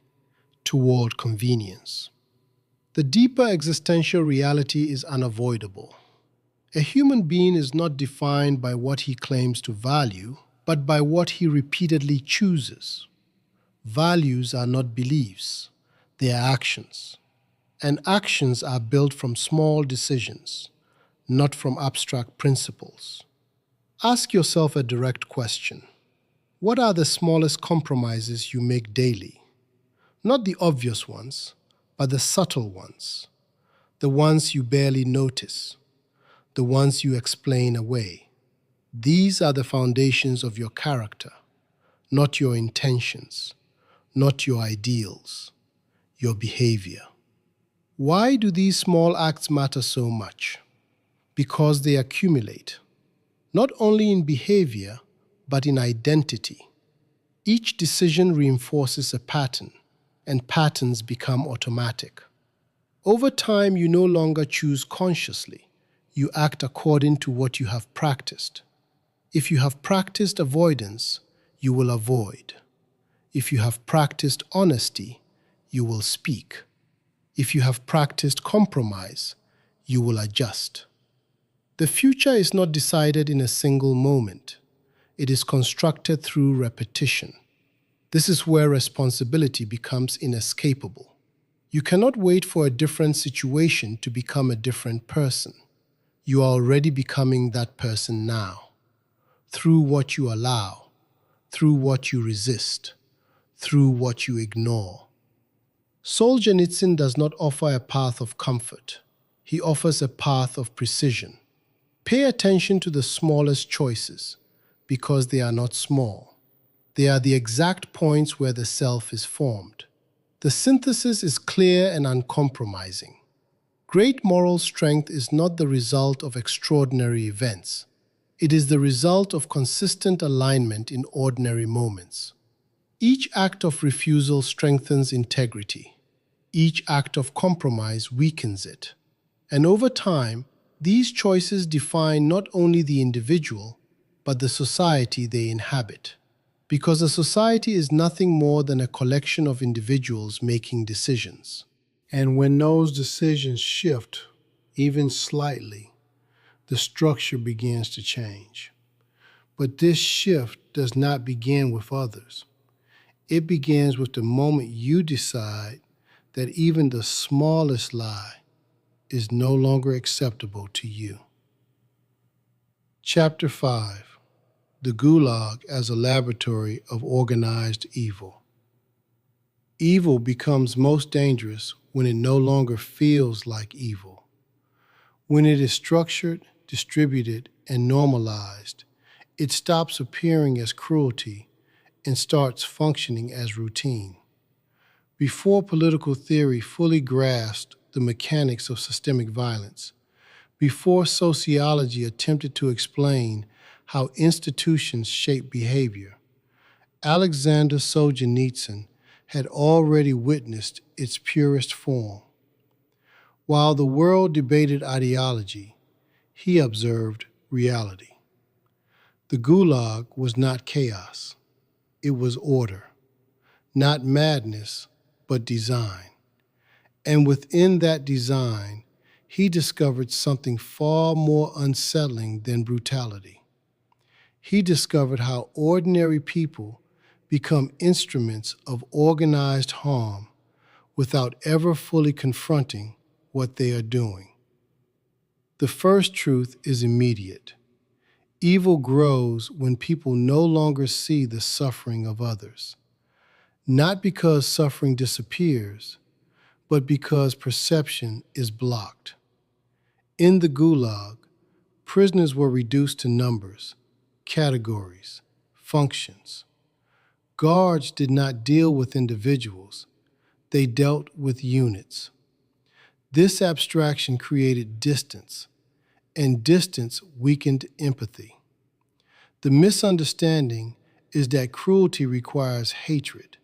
toward convenience. The deeper existential reality is unavoidable. A human being is not defined by what he claims to value, but by what he repeatedly chooses. Values are not beliefs, they are actions. And actions are built from small decisions, not from abstract principles. Ask yourself a direct question. What are the smallest compromises you make daily? Not the obvious ones, but the subtle ones. The ones you barely notice. The ones you explain away. These are the foundations of your character, not your intentions, not your ideals, your behavior. Why do these small acts matter so much? Because they accumulate, not only in behavior, but in identity. Each decision reinforces a pattern, and patterns become automatic. Over time, you no longer choose consciously. You act according to what you have practiced. If you have practiced avoidance, you will avoid. If you have practiced honesty, you will speak. If you have practiced compromise, you will adjust. The future is not decided in a single moment. It is constructed through repetition. This is where responsibility becomes inescapable. You cannot wait for a different situation to become a different person. You are already becoming that person now, through what you allow, through what you resist, through what you ignore. Solzhenitsyn does not offer a path of comfort. He offers a path of precision. Pay attention to the smallest choices, because they are not small. They are the exact points where the self is formed. The synthesis is clear and uncompromising. Great moral strength is not the result of extraordinary events. It is the result of consistent alignment in ordinary moments. Each act of refusal strengthens integrity. Each act of compromise weakens it. And over time, these choices define not only the individual, but the society they inhabit. Because a society is nothing more than a collection of individuals making decisions. And when those decisions shift, even slightly, the structure begins to change. But this shift does not begin with others. It begins with the moment you decide that even the smallest lie is no longer acceptable to you. Chapter 5. The Gulag as a Laboratory of Organized Evil. Evil becomes most dangerous when it no longer feels like evil. When it is structured, distributed, and normalized, it stops appearing as cruelty and starts functioning as routine. Before political theory fully grasped the mechanics of systemic violence, before sociology attempted to explain how institutions shape behavior, Aleksandr Solzhenitsyn had already witnessed its purest form. While the world debated ideology, he observed reality. The Gulag was not chaos. It was order. Not madness, but design. And within that design, he discovered something far more unsettling than brutality. He discovered how ordinary people become instruments of organized harm without ever fully confronting what they are doing. The first truth is immediate. Evil grows when people no longer see the suffering of others, not because suffering disappears, but because perception is blocked. In the Gulag, prisoners were reduced to numbers, categories, functions. Guards did not deal with individuals, they dealt with units. This abstraction created distance, and distance weakened empathy. The misunderstanding is that cruelty requires hatred.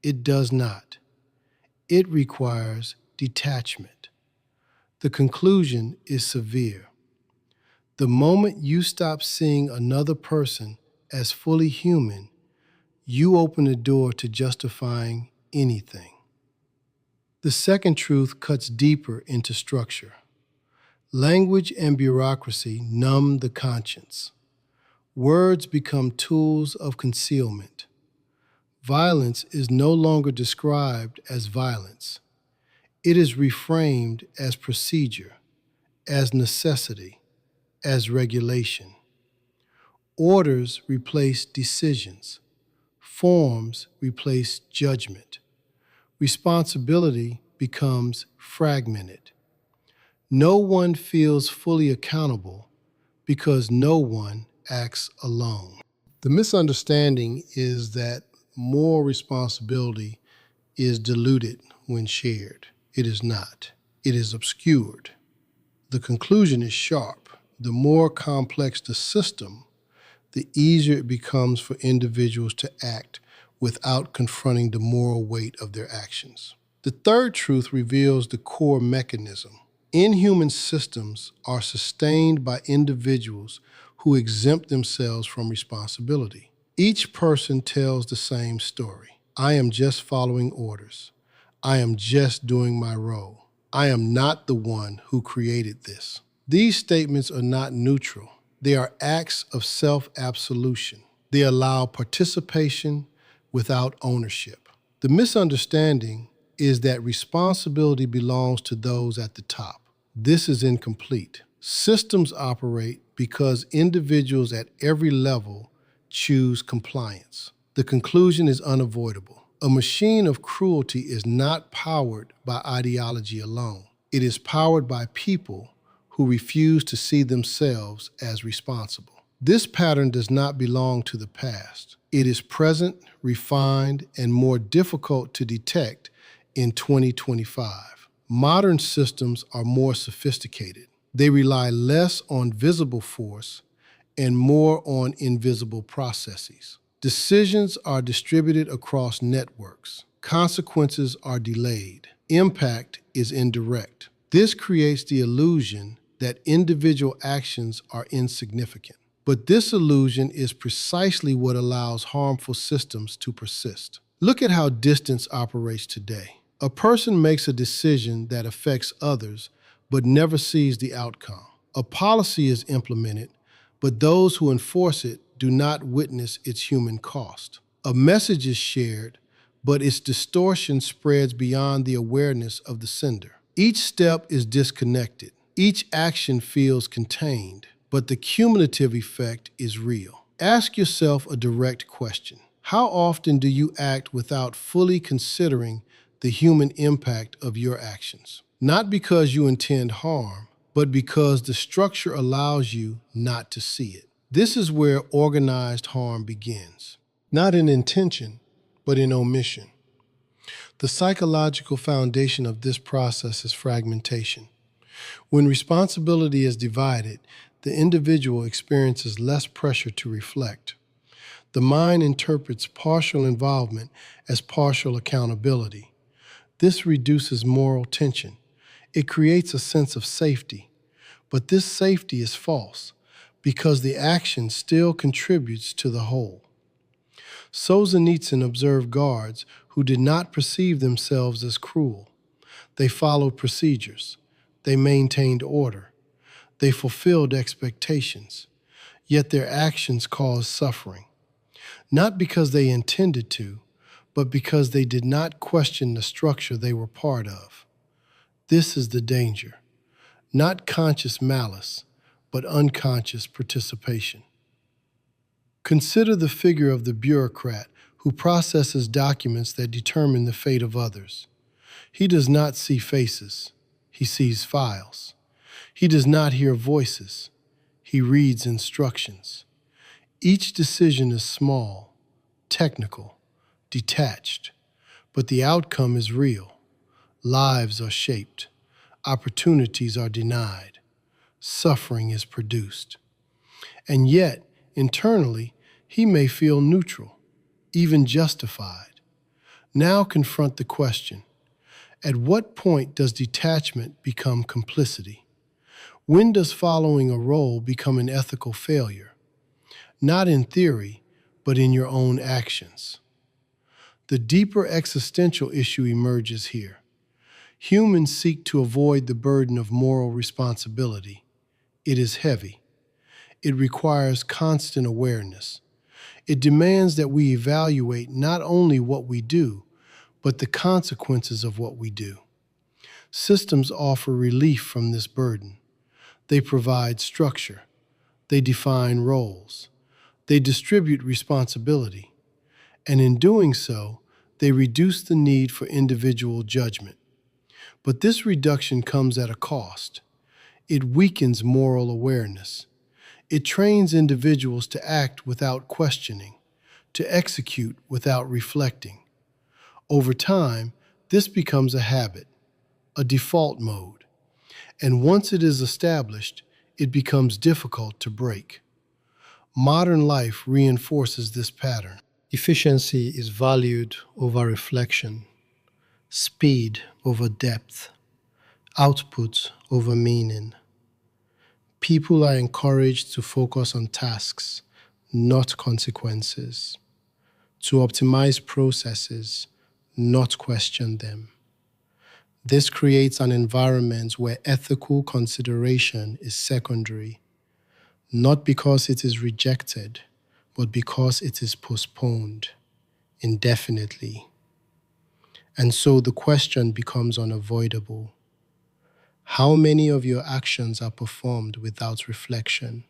It does not. It requires detachment. The conclusion is severe. The moment you stop seeing another person as fully human, you open the door to justifying anything. The second truth cuts deeper into structure. Language and bureaucracy numb the conscience. Words become tools of concealment. Violence is no longer described as violence. It is reframed as procedure, as necessity, as regulation. Orders replace decisions. Forms replace judgment. Responsibility becomes fragmented. No one feels fully accountable because no one acts alone. The misunderstanding is that moral responsibility is diluted when shared. It is not. It is obscured. The conclusion is sharp. The more complex the system, the easier it becomes for individuals to act without confronting the moral weight of their actions. The third truth reveals the core mechanism. Inhuman systems are sustained by individuals who exempt themselves from responsibility. Each person tells the same story. I am just following orders. I am just doing my role. I am not the one who created this. These statements are not neutral. They are acts of self-absolution. They allow participation without ownership. The misunderstanding is that responsibility belongs to those at the top. This is incomplete. Systems operate because individuals at every level choose compliance. The conclusion is unavoidable. A machine of cruelty is not powered by ideology alone. It is powered by people who refuse to see themselves as responsible. This pattern does not belong to the past. It is present, refined, and more difficult to detect in 2025. Modern systems are more sophisticated. They rely less on visible force and more on invisible processes. Decisions are distributed across networks. Consequences are delayed. Impact is indirect. This creates the illusion that individual actions are insignificant. But this illusion is precisely what allows harmful systems to persist. Look at how distance operates today. A person makes a decision that affects others, but never sees the outcome. A policy is implemented, but those who enforce it do not witness its human cost. A message is shared, but its distortion spreads beyond the awareness of the sender. Each step is disconnected. Each action feels contained, but the cumulative effect is real. Ask yourself a direct question. How often do you act without fully considering the human impact of your actions? Not because you intend harm, but because the structure allows you not to see it. This is where organized harm begins. Not in intention, but in omission. The psychological foundation of this process is fragmentation. When responsibility is divided, the individual experiences less pressure to reflect. The mind interprets partial involvement as partial accountability. This reduces moral tension. It creates a sense of safety. But this safety is false because the action still contributes to the whole. Solzhenitsyn observed guards who did not perceive themselves as cruel. They followed procedures. They maintained order. They fulfilled expectations. Yet their actions caused suffering. Not because they intended to, but because they did not question the structure they were part of. This is the danger. Not conscious malice, but unconscious participation. Consider the figure of the bureaucrat who processes documents that determine the fate of others. He does not see faces. He sees files. He does not hear voices. He reads instructions. Each decision is small, technical, detached, but the outcome is real. Lives are shaped. Opportunities are denied. Suffering is produced. And yet, internally, he may feel neutral, even justified. Now confront the question: at what point does detachment become complicity? When does following a role become an ethical failure? Not in theory, but in your own actions. The deeper existential issue emerges here. Humans seek to avoid the burden of moral responsibility. It is heavy. It requires constant awareness. It demands that we evaluate not only what we do, but the consequences of what we do. Systems offer relief from this burden. They provide structure. They define roles. They distribute responsibility. And in doing so, they reduce the need for individual judgment. But this reduction comes at a cost. It weakens moral awareness. It trains individuals to act without questioning, to execute without reflecting. Over time, this becomes a habit, a default mode. And once it is established, it becomes difficult to break. Modern life reinforces this pattern. Efficiency is valued over reflection, speed over depth, output over meaning. People are encouraged to focus on tasks, not consequences, to optimize processes, not question them. This creates an environment where ethical consideration is secondary, not because it is rejected, but because it is postponed indefinitely. And so the question becomes unavoidable. How many of your actions are performed without reflection?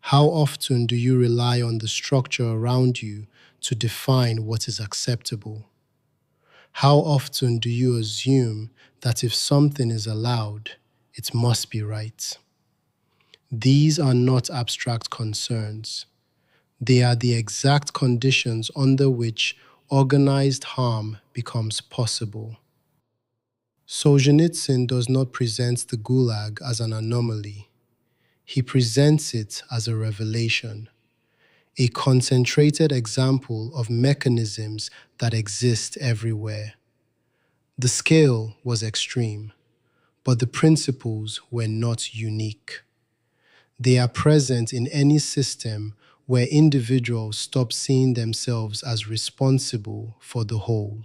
How often do you rely on the structure around you to define what is acceptable? How often do you assume that if something is allowed, it must be right? These are not abstract concerns. They are the exact conditions under which organized harm becomes possible. Solzhenitsyn does not present the Gulag as an anomaly. He presents it as a revelation, a concentrated example of mechanisms that exist everywhere. The scale was extreme, but the principles were not unique. They are present in any system where individuals stop seeing themselves as responsible for the whole.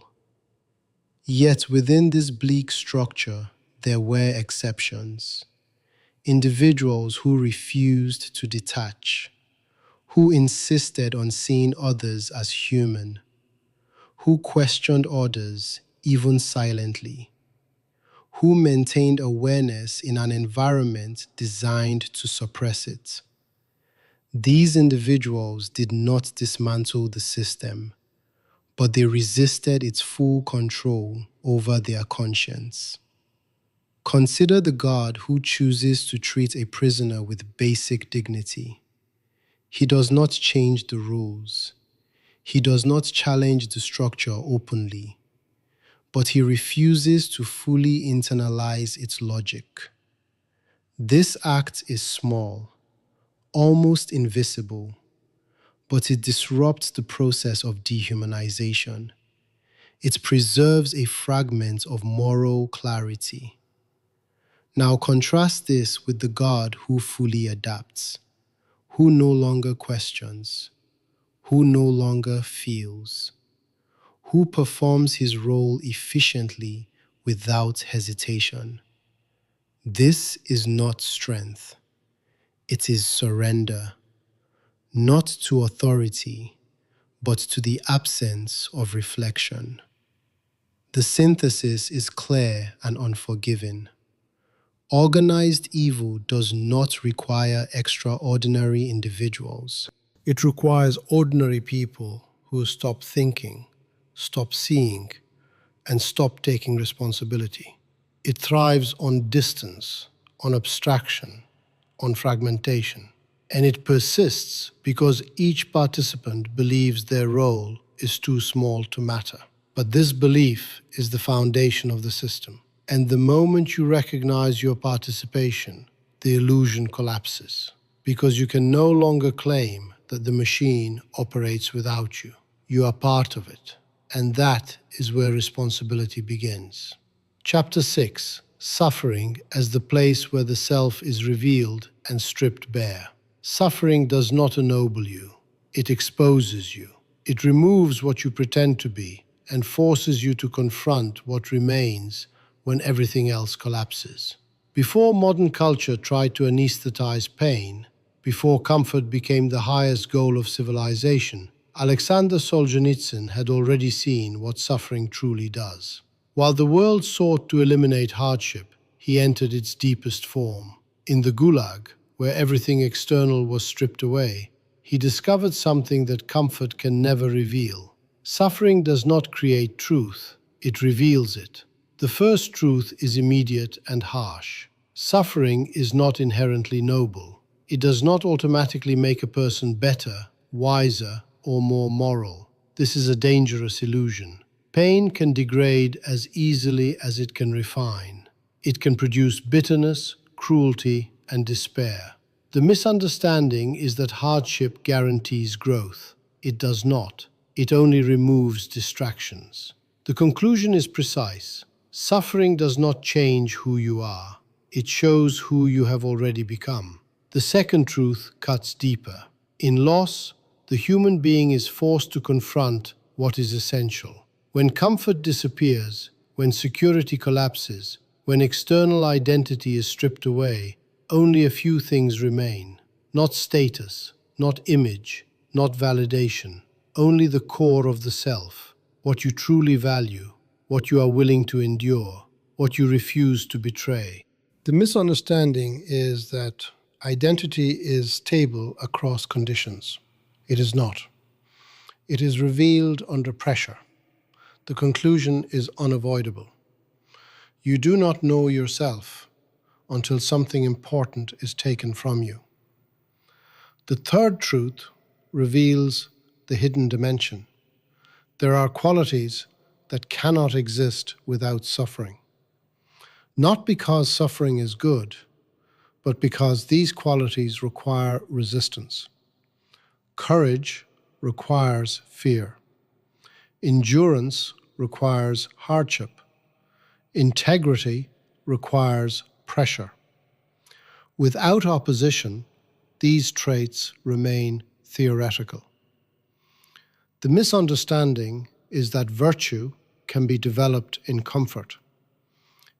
Yet within this bleak structure, there were exceptions. Individuals who refused to detach, who insisted on seeing others as human, who questioned others even silently, who maintained awareness in an environment designed to suppress it. These individuals did not dismantle the system, but they resisted its full control over their conscience. Consider the guard who chooses to treat a prisoner with basic dignity. He does not change the rules. He does not challenge the structure openly, but he refuses to fully internalize its logic. This act is small, almost invisible, but it disrupts the process of dehumanization. It preserves a fragment of moral clarity. Now contrast this with the God who fully adapts, who no longer questions, who no longer feels, who performs his role efficiently without hesitation. This is not strength. It is surrender, not to authority, but to the absence of reflection. The synthesis is clear and unforgiving. Organized evil does not require extraordinary individuals. It requires ordinary people who stop thinking, stop seeing, and stop taking responsibility. It thrives on distance, on abstraction, on fragmentation. And it persists because each participant believes their role is too small to matter. But this belief is the foundation of the system. And the moment you recognize your participation, the illusion collapses, because you can no longer claim that the machine operates without you. You are part of it. And that is where responsibility begins. Chapter 6: Suffering as the place where the self is revealed and stripped bare. Suffering does not ennoble you. It exposes you. It removes what you pretend to be and forces you to confront what remains when everything else collapses. Before modern culture tried to anesthetize pain, before comfort became the highest goal of civilization, Aleksandr Solzhenitsyn had already seen what suffering truly does. While the world sought to eliminate hardship, he entered its deepest form. In the Gulag, where everything external was stripped away, he discovered something that comfort can never reveal. Suffering does not create truth, it reveals it. The first truth is immediate and harsh. Suffering is not inherently noble. It does not automatically make a person better, wiser, or more moral. This is a dangerous illusion. Pain can degrade as easily as it can refine. It can produce bitterness, cruelty, and despair. The misunderstanding is that hardship guarantees growth. It does not. It only removes distractions. The conclusion is precise. Suffering does not change who you are. It shows who you have already become. The second truth cuts deeper. In loss, the human being is forced to confront what is essential. When comfort disappears, when security collapses, when external identity is stripped away, only a few things remain. Not status, not image, not validation. Only the core of the self, what you truly value, what you are willing to endure, what you refuse to betray. The misunderstanding is that identity is stable across conditions. It is not. It is revealed under pressure. The conclusion is unavoidable. You do not know yourself until something important is taken from you. The third truth reveals the hidden dimension. There are qualities that cannot exist without suffering. Not because suffering is good, but because these qualities require resistance. Courage requires fear. Endurance requires hardship. Integrity requires pressure. Without opposition, these traits remain theoretical. The misunderstanding is that virtue can be developed in comfort.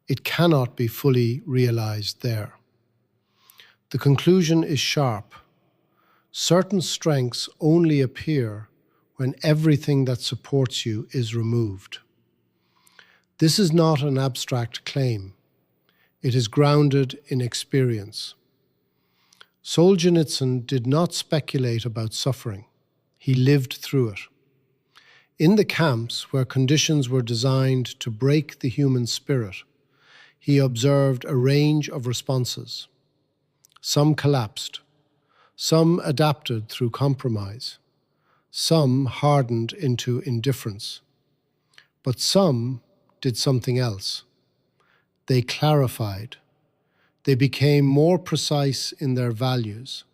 It cannot be fully realized there. The conclusion is sharp. Certain strengths only appear when everything that supports you is removed. This is not an abstract claim. It is grounded in experience. Solzhenitsyn did not speculate about suffering. He lived through it. In the camps where conditions were designed to break the human spirit, he observed a range of responses. Some collapsed. Some adapted through compromise. Some hardened into indifference. But some did something else. They clarified. They became more precise in their values,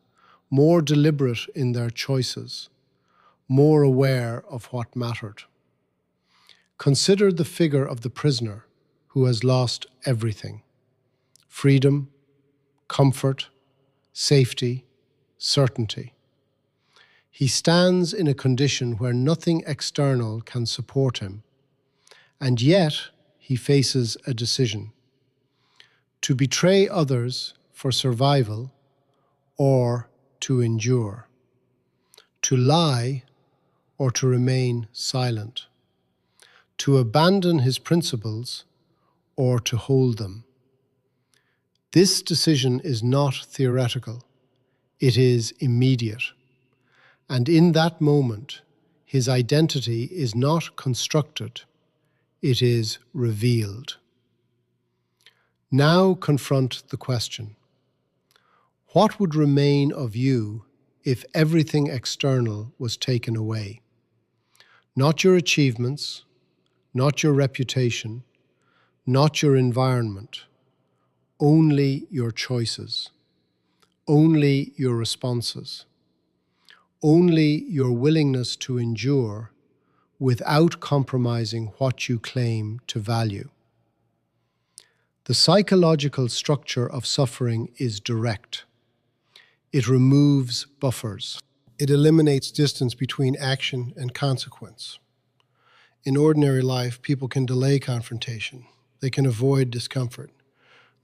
more deliberate in their choices, more aware of what mattered. Consider the figure of the prisoner who has lost everything: freedom, comfort, safety, certainty. He stands in a condition where nothing external can support him, and yet he faces a decision: to betray others for survival or to endure, to lie or to remain silent, to abandon his principles or to hold them. This decision is not theoretical, it is immediate. And in that moment, his identity is not constructed, it is revealed. Now confront the question: what would remain of you if everything external was taken away? Not your achievements, not your reputation, not your environment, only your choices, only your responses, only your willingness to endure without compromising what you claim to value. The psychological structure of suffering is direct. It removes buffers. It eliminates distance between action and consequence. In ordinary life, people can delay confrontation. They can avoid discomfort.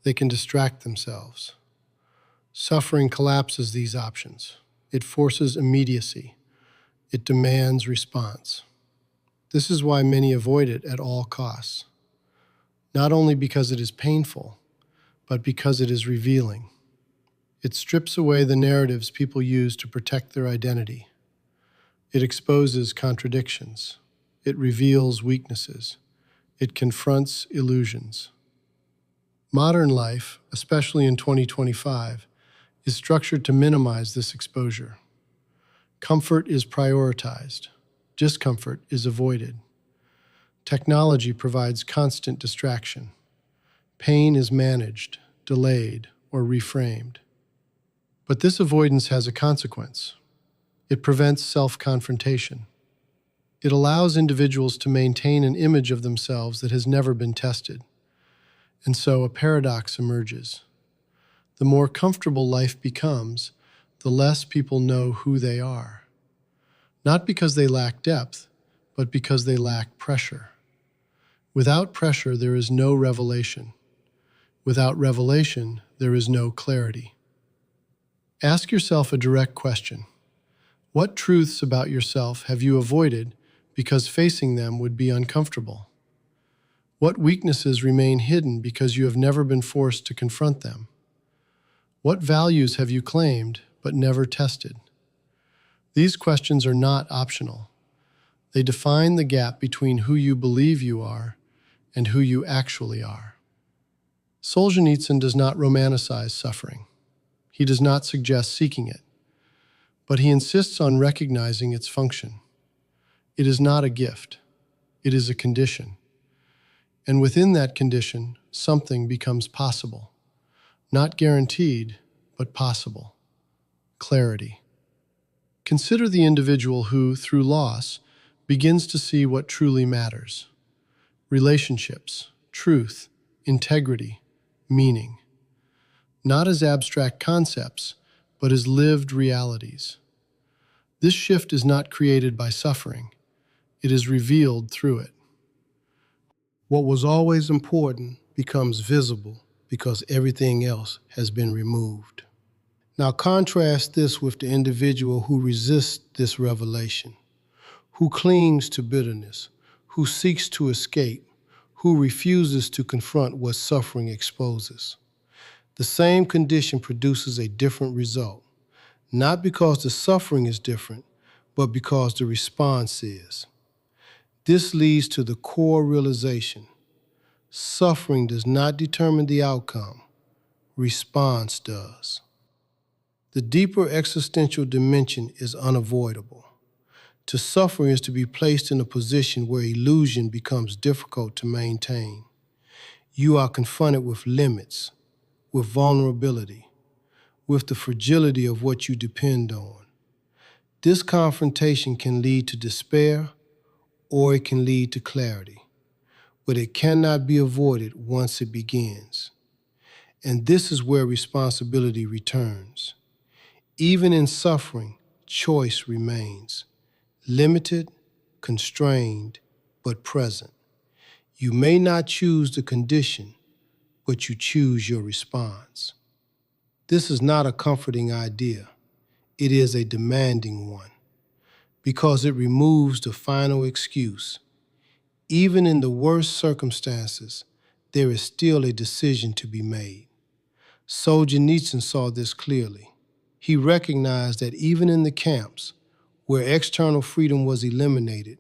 They can distract themselves. Suffering collapses these options. It forces immediacy. It demands response. This is why many avoid it at all costs. Not only because it is painful, but because it is revealing. It strips away the narratives people use to protect their identity. It exposes contradictions. It reveals weaknesses. It confronts illusions. Modern life, especially in 2025, is structured to minimize this exposure. Comfort is prioritized. Discomfort is avoided. Technology provides constant distraction. Pain is managed, delayed, or reframed. But this avoidance has a consequence. It prevents self-confrontation. It allows individuals to maintain an image of themselves that has never been tested. And so a paradox emerges. The more comfortable life becomes, the less people know who they are. Not because they lack depth, but because they lack pressure. Without pressure, there is no revelation. Without revelation, there is no clarity. Ask yourself a direct question. What truths about yourself have you avoided because facing them would be uncomfortable? What weaknesses remain hidden because you have never been forced to confront them? What values have you claimed but never tested? These questions are not optional. They define the gap between who you believe you are and who you actually are. Solzhenitsyn does not romanticize suffering. He does not suggest seeking it, but he insists on recognizing its function. It is not a gift. It is a condition. And within that condition, something becomes possible. Not guaranteed, but possible. Clarity. Consider the individual who, through loss, begins to see what truly matters. Relationships, truth, integrity, meaning. Not as abstract concepts, but as lived realities. This shift is not created by suffering. It is revealed through it. What was always important becomes visible because everything else has been removed. Now contrast this with the individual who resists this revelation, who clings to bitterness, who seeks to escape, who refuses to confront what suffering exposes. The same condition produces a different result, not because the suffering is different, but because the response is. This leads to the core realization. Suffering does not determine the outcome. Response does. The deeper existential dimension is unavoidable. To suffer is to be placed in a position where illusion becomes difficult to maintain. You are confronted with limits, with vulnerability, with the fragility of what you depend on. This confrontation can lead to despair, or it can lead to clarity, but it cannot be avoided once it begins. And this is where responsibility returns. Even in suffering, choice remains. Limited, constrained, but present. You may not choose the condition, but you choose your response. This is not a comforting idea. It is a demanding one, because it removes the final excuse. Even in the worst circumstances, there is still a decision to be made. Solzhenitsyn saw this clearly. He recognized that even in the camps, where external freedom was eliminated,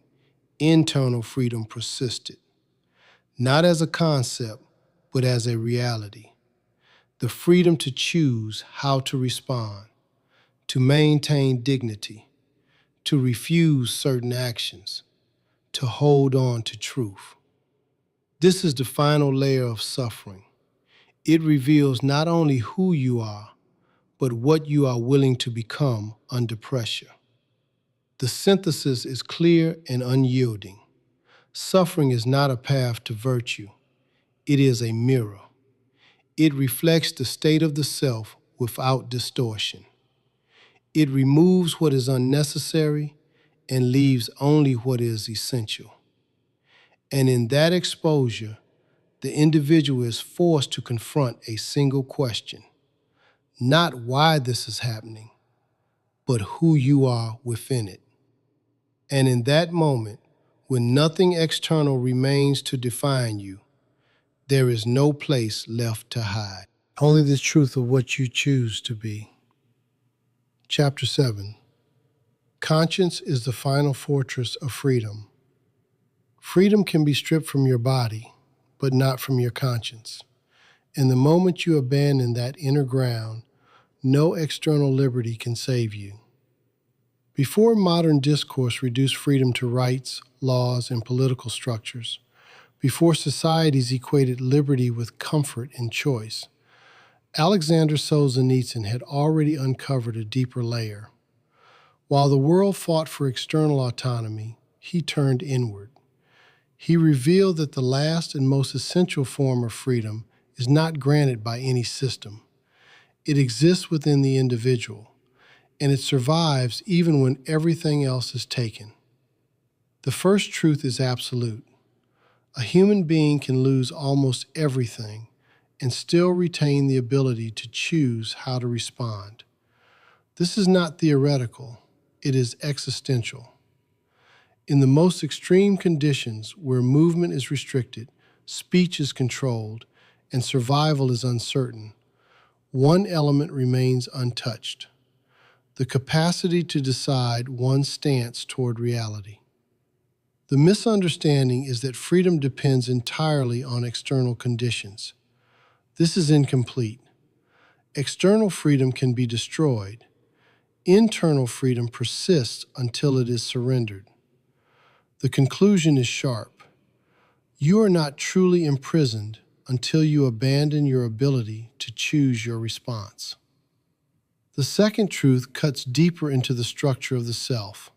internal freedom persisted. Not as a concept, but as a reality. The freedom to choose how to respond, to maintain dignity, to refuse certain actions, to hold on to truth. This is the final layer of suffering. It reveals not only who you are, but what you are willing to become under pressure. The synthesis is clear and unyielding. Suffering is not a path to virtue. It is a mirror. It reflects the state of the self without distortion. It removes what is unnecessary and leaves only what is essential. And in that exposure, the individual is forced to confront a single question. Not why this is happening, but who you are within it. And in that moment, when nothing external remains to define you, there is no place left to hide. Only the truth of what you choose to be. Chapter 7. Conscience is the final fortress of freedom. Freedom can be stripped from your body, but not from your conscience. And the moment you abandon that inner ground, no external liberty can save you. Before modern discourse reduced freedom to rights, laws, and political structures, before societies equated liberty with comfort and choice, Aleksandr Solzhenitsyn had already uncovered a deeper layer. While the world fought for external autonomy, he turned inward. He revealed that the last and most essential form of freedom is not granted by any system. It exists within the individual, and it survives even when everything else is taken. The first truth is absolute. A human being can lose almost everything and still retain the ability to choose how to respond. This is not theoretical, it is existential. In the most extreme conditions where movement is restricted, speech is controlled, and survival is uncertain, one element remains untouched: the capacity to decide one's stance toward reality. The misunderstanding is that freedom depends entirely on external conditions. This is incomplete. External freedom can be destroyed. Internal freedom persists until it is surrendered. The conclusion is sharp. You are not truly imprisoned until you abandon your ability to choose your response. The second truth cuts deeper into the structure of the self.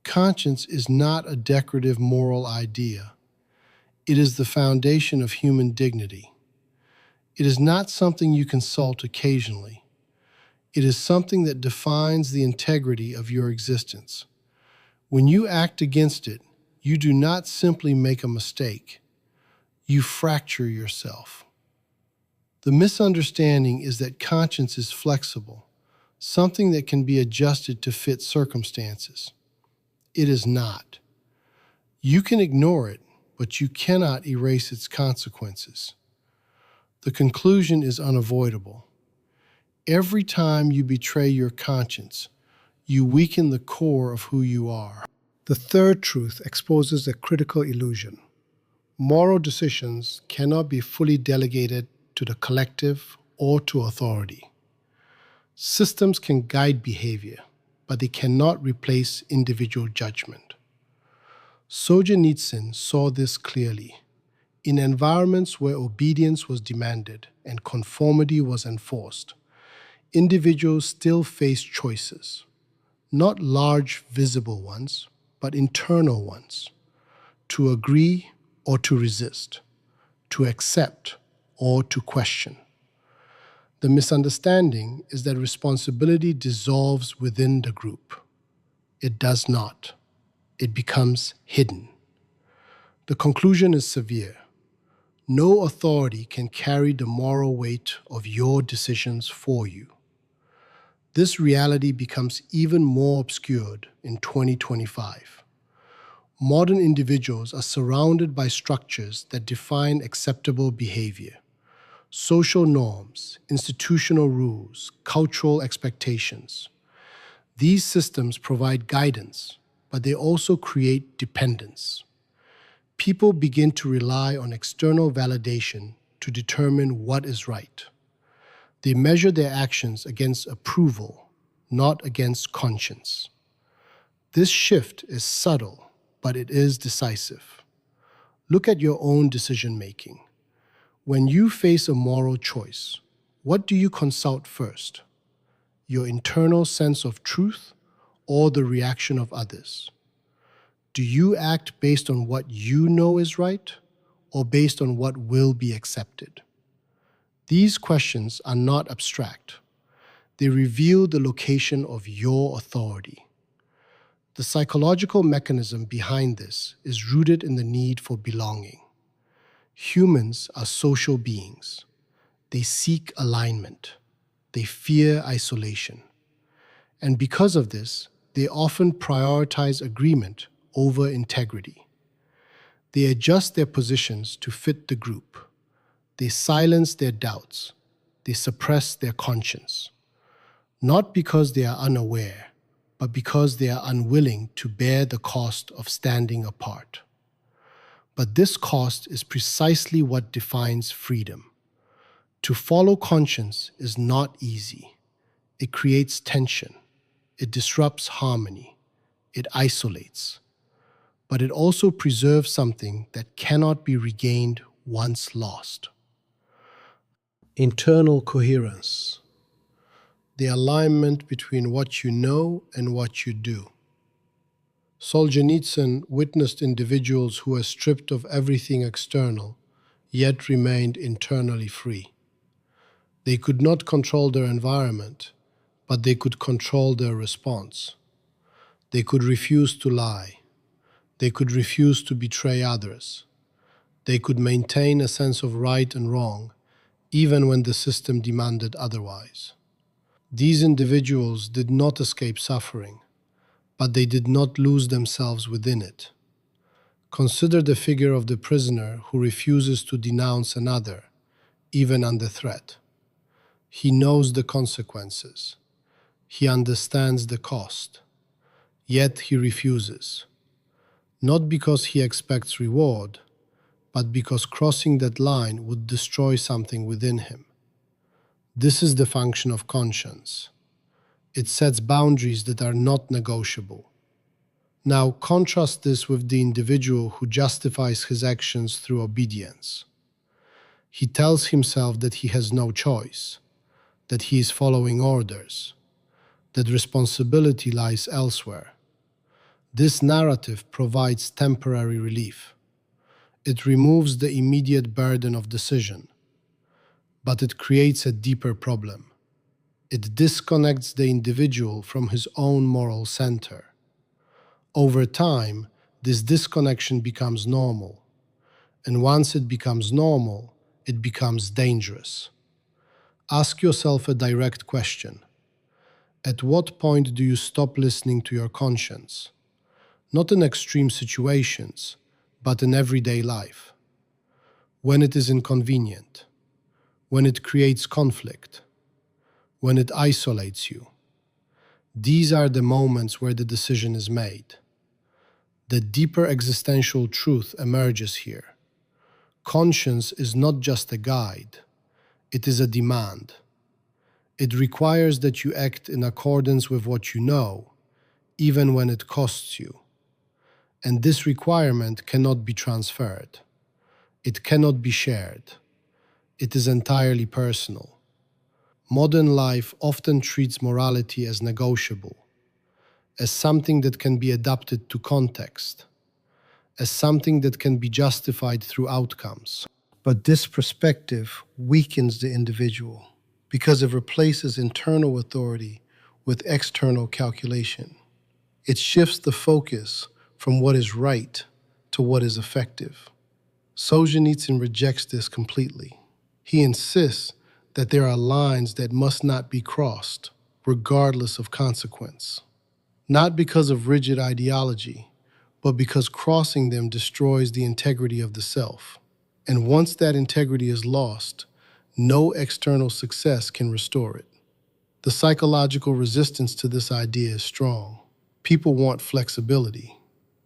Conscience is not a decorative moral idea. It is the foundation of human dignity. It is not something you consult occasionally. It is something that defines the integrity of your existence. When you act against it, you do not simply make a mistake. You fracture yourself. The misunderstanding is that conscience is flexible, something that can be adjusted to fit circumstances. It is not. You can ignore it, but you cannot erase its consequences. The conclusion is unavoidable. Every time you betray your conscience, you weaken the core of who you are. The third truth exposes a critical illusion. Moral decisions cannot be fully delegated to the collective or to authority. Systems can guide behavior, but they cannot replace individual judgment. Solzhenitsyn saw this clearly. In environments where obedience was demanded and conformity was enforced, individuals still faced choices, not large visible ones, but internal ones, to agree or to resist, to accept or to question. The misunderstanding is that responsibility dissolves within the group. It does not. It becomes hidden. The conclusion is severe. No authority can carry the moral weight of your decisions for you. This reality becomes even more obscured in 2025. Modern individuals are surrounded by structures that define acceptable behavior. Social norms, institutional rules, cultural expectations. These systems provide guidance, but they also create dependence. People begin to rely on external validation to determine what is right. They measure their actions against approval, not against conscience. This shift is subtle, but it is decisive. Look at your own decision-making. When you face a moral choice, what do you consult first? Your internal sense of truth or the reaction of others? Do you act based on what you know is right or based on what will be accepted? These questions are not abstract. They reveal the location of your authority. The psychological mechanism behind this is rooted in the need for belonging. Humans are social beings. They seek alignment. They fear isolation. And because of this, they often prioritize agreement over integrity. They adjust their positions to fit the group. They silence their doubts. They suppress their conscience. Not because they are unaware, but because they are unwilling to bear the cost of standing apart. But this cost is precisely what defines freedom. To follow conscience is not easy. It creates tension. It disrupts harmony. It isolates. But it also preserves something that cannot be regained once lost. Internal coherence. The alignment between what you know and what you do. Solzhenitsyn witnessed individuals who were stripped of everything external, yet remained internally free. They could not control their environment, but they could control their response. They could refuse to lie. They could refuse to betray others. They could maintain a sense of right and wrong, even when the system demanded otherwise. These individuals did not escape suffering, but they did not lose themselves within it. Consider the figure of the prisoner who refuses to denounce another, even under threat. He knows the consequences. He understands the cost. Yet he refuses. Not because he expects reward, but because crossing that line would destroy something within him. This is the function of conscience. It sets boundaries that are not negotiable. Now contrast this with the individual who justifies his actions through obedience. He tells himself that he has no choice, that he is following orders, that responsibility lies elsewhere. This narrative provides temporary relief. It removes the immediate burden of decision, but it creates a deeper problem. It disconnects the individual from his own moral center. Over time, this disconnection becomes normal, and once it becomes normal, it becomes dangerous. Ask yourself a direct question. At what point do you stop listening to your conscience? Not in extreme situations, but in everyday life. When it is inconvenient, when it creates conflict, when it isolates you. These are the moments where the decision is made. The deeper existential truth emerges here. Conscience is not just a guide, it is a demand. It requires that you act in accordance with what you know, even when it costs you. And this requirement cannot be transferred. It cannot be shared. It is entirely personal. Modern life often treats morality as negotiable, as something that can be adapted to context, as something that can be justified through outcomes. But this perspective weakens the individual because it replaces internal authority with external calculation. It shifts the focus from what is right to what is effective. Solzhenitsyn rejects this completely. He insists that there are lines that must not be crossed, regardless of consequence. Not because of rigid ideology, but because crossing them destroys the integrity of the self. And once that integrity is lost, no external success can restore it. The psychological resistance to this idea is strong. People want flexibility.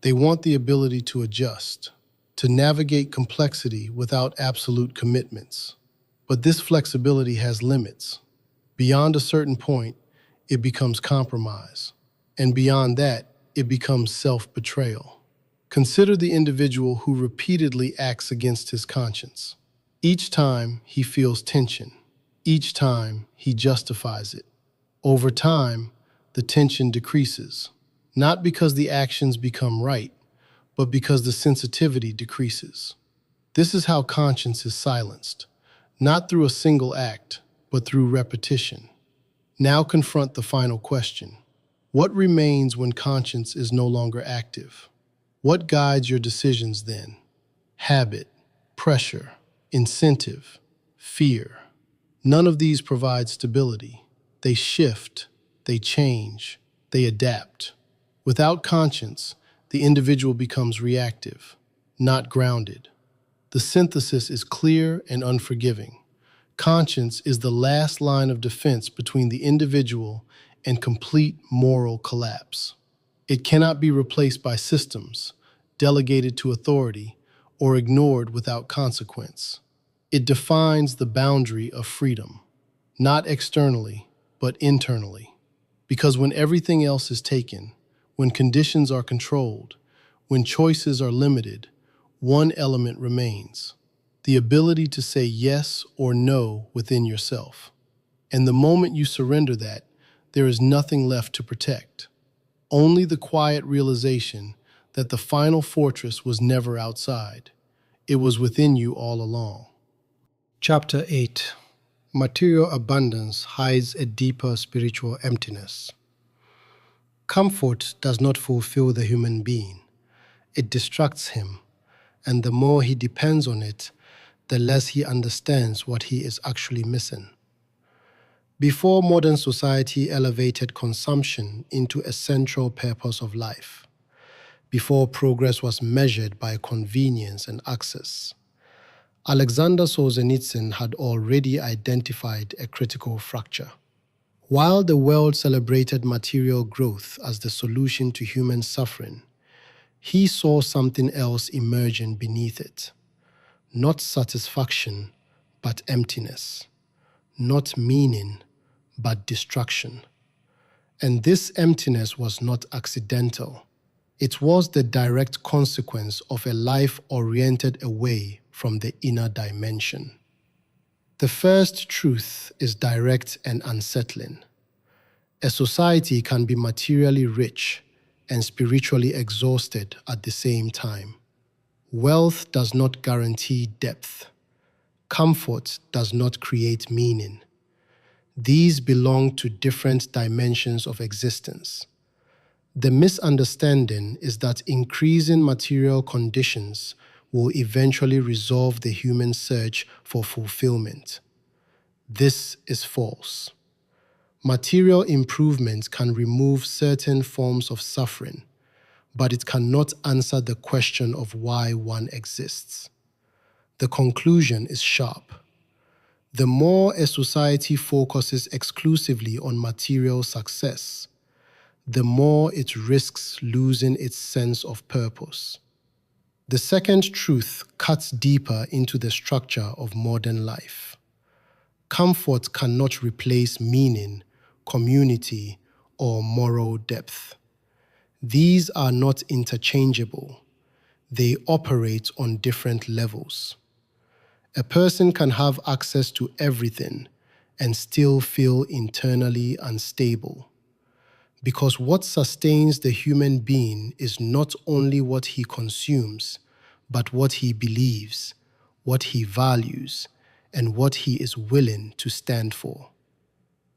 They want the ability to adjust, to navigate complexity without absolute commitments. But this flexibility has limits. Beyond a certain point, it becomes compromise. And beyond that, it becomes self-betrayal. Consider the individual who repeatedly acts against his conscience. Each time he feels tension. Each time he justifies it. Over time, the tension decreases. Not because the actions become right, but because the sensitivity decreases. This is how conscience is silenced, not through a single act, but through repetition. Now confront the final question. What remains when conscience is no longer active? What guides your decisions then? Habit, pressure, incentive, fear. None of these provide stability. They shift, they change, they adapt. Without conscience, the individual becomes reactive, not grounded. The synthesis is clear and unforgiving. Conscience is the last line of defense between the individual and complete moral collapse. It cannot be replaced by systems, delegated to authority, or ignored without consequence. It defines the boundary of freedom, not externally, but internally. Because when everything else is taken, when conditions are controlled, when choices are limited, one element remains: the ability to say yes or no within yourself. And the moment you surrender that, there is nothing left to protect. Only the quiet realization that the final fortress was never outside. It was within you all along. Chapter 8. Material abundance hides a deeper spiritual emptiness. Comfort does not fulfill the human being. It distracts him, and the more he depends on it, the less he understands what he is actually missing. Before modern society elevated consumption into a central purpose of life, before progress was measured by convenience and access, Aleksandr Solzhenitsyn had already identified a critical fracture. While the world celebrated material growth as the solution to human suffering, he saw something else emerging beneath it. Not satisfaction, but emptiness. Not meaning, but destruction. And this emptiness was not accidental. It was the direct consequence of a life oriented away from the inner dimension. The first truth is direct and unsettling. A society can be materially rich and spiritually exhausted at the same time. Wealth does not guarantee depth. Comfort does not create meaning. These belong to different dimensions of existence. The misunderstanding is that increasing material conditions will eventually resolve the human search for fulfillment. This is false. Material improvement can remove certain forms of suffering, but it cannot answer the question of why one exists. The conclusion is sharp. The more a society focuses exclusively on material success, the more it risks losing its sense of purpose. The second truth cuts deeper into the structure of modern life. Comfort cannot replace meaning, community, or moral depth. These are not interchangeable. They operate on different levels. A person can have access to everything and still feel internally unstable. Because what sustains the human being is not only what he consumes, but what he believes, what he values, and what he is willing to stand for.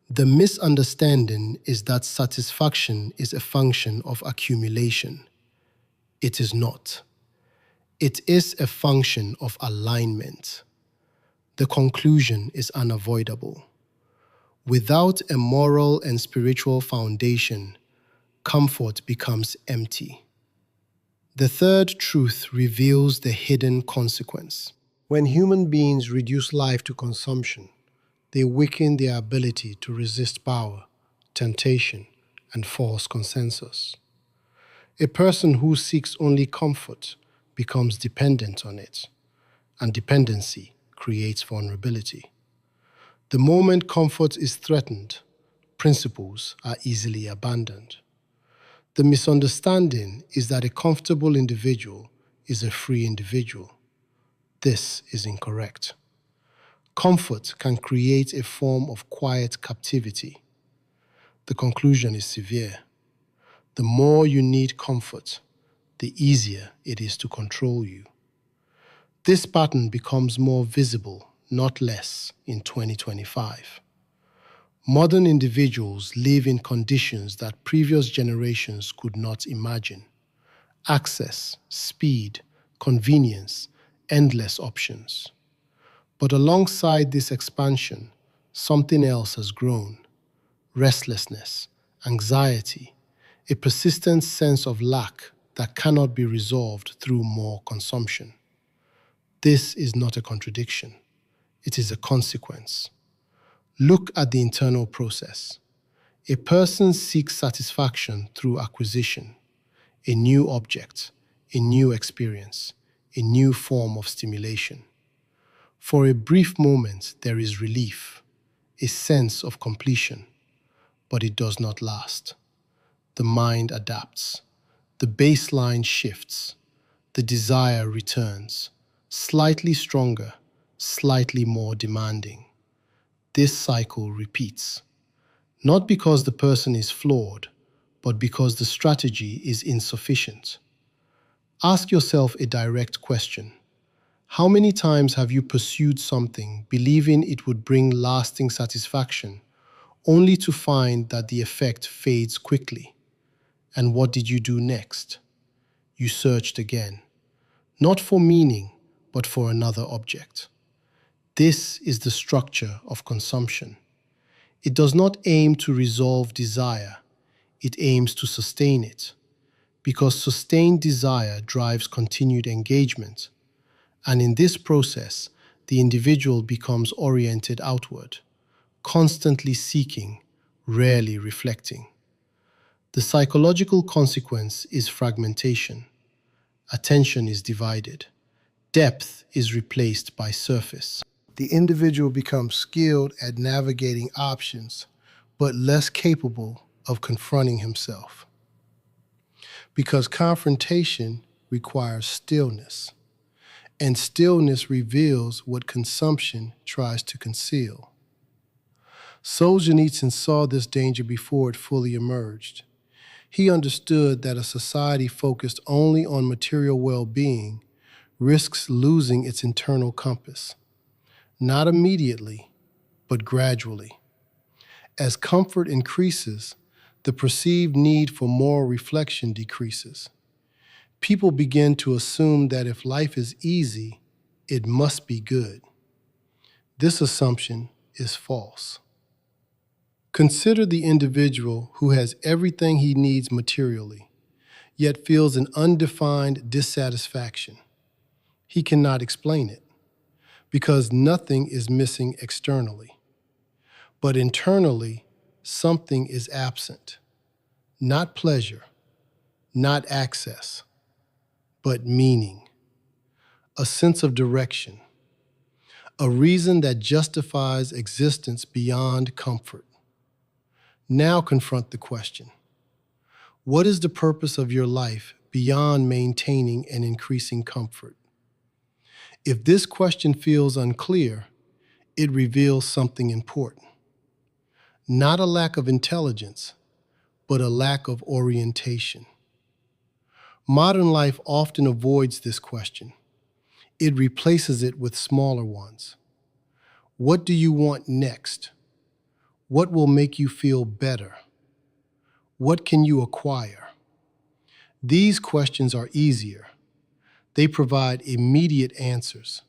The misunderstanding is that satisfaction is a function of accumulation. It is not. It is a function of alignment. The conclusion is unavoidable. Without a moral and spiritual foundation, comfort becomes empty. The third truth reveals the hidden consequence. When human beings reduce life to consumption, they weaken their ability to resist power, temptation, and false consensus. A person who seeks only comfort becomes dependent on it, and dependency creates vulnerability. The moment comfort is threatened, principles are easily abandoned. The misunderstanding is that a comfortable individual is a free individual. This is incorrect. Comfort can create a form of quiet captivity. The conclusion is severe. The more you need comfort, the easier it is to control you. This pattern becomes more visible, not less, in 2025. Modern individuals live in conditions that previous generations could not imagine. Access, speed, convenience, endless options. But alongside this expansion, something else has grown. Restlessness, anxiety, a persistent sense of lack that cannot be resolved through more consumption. This is not a contradiction. It is a consequence. Look at the internal process. A person seeks satisfaction through acquisition, a new object, a new experience, a new form of stimulation. For a brief moment, there is relief, a sense of completion, but it does not last. The mind adapts. The baseline shifts. The desire returns, slightly stronger, slightly more demanding. This cycle repeats, not because the person is flawed, but because the strategy is insufficient. Ask yourself a direct question. How many times have you pursued something believing it would bring lasting satisfaction, only to find that the effect fades quickly? And what did you do next? You searched again, not for meaning, but for another object. This is the structure of consumption. It does not aim to resolve desire, it aims to sustain it, because sustained desire drives continued engagement. And in this process, the individual becomes oriented outward, constantly seeking, rarely reflecting. The psychological consequence is fragmentation. Attention is divided. Depth is replaced by surface. The individual becomes skilled at navigating options, but less capable of confronting himself. Because confrontation requires stillness. and stillness reveals what consumption tries to conceal. Solzhenitsyn saw this danger before it fully emerged. He understood that a society focused only on material well-being risks losing its internal compass, not immediately, but gradually. As comfort increases, the perceived need for moral reflection decreases. People begin to assume that if life is easy, it must be good. This assumption is false. Consider the individual who has everything he needs materially, yet feels an undefined dissatisfaction. He cannot explain it, because nothing is missing externally. But internally, something is absent. Not pleasure, not access, but meaning, a sense of direction, a reason that justifies existence beyond comfort. Now confront the question: what is the purpose of your life beyond maintaining and increasing comfort? If this question feels unclear, it reveals something important. Not a lack of intelligence, but a lack of orientation. Modern life often avoids this question. It replaces it with smaller ones. What do you want next? What will make you feel better? What can you acquire? These questions are easier. They provide immediate answers,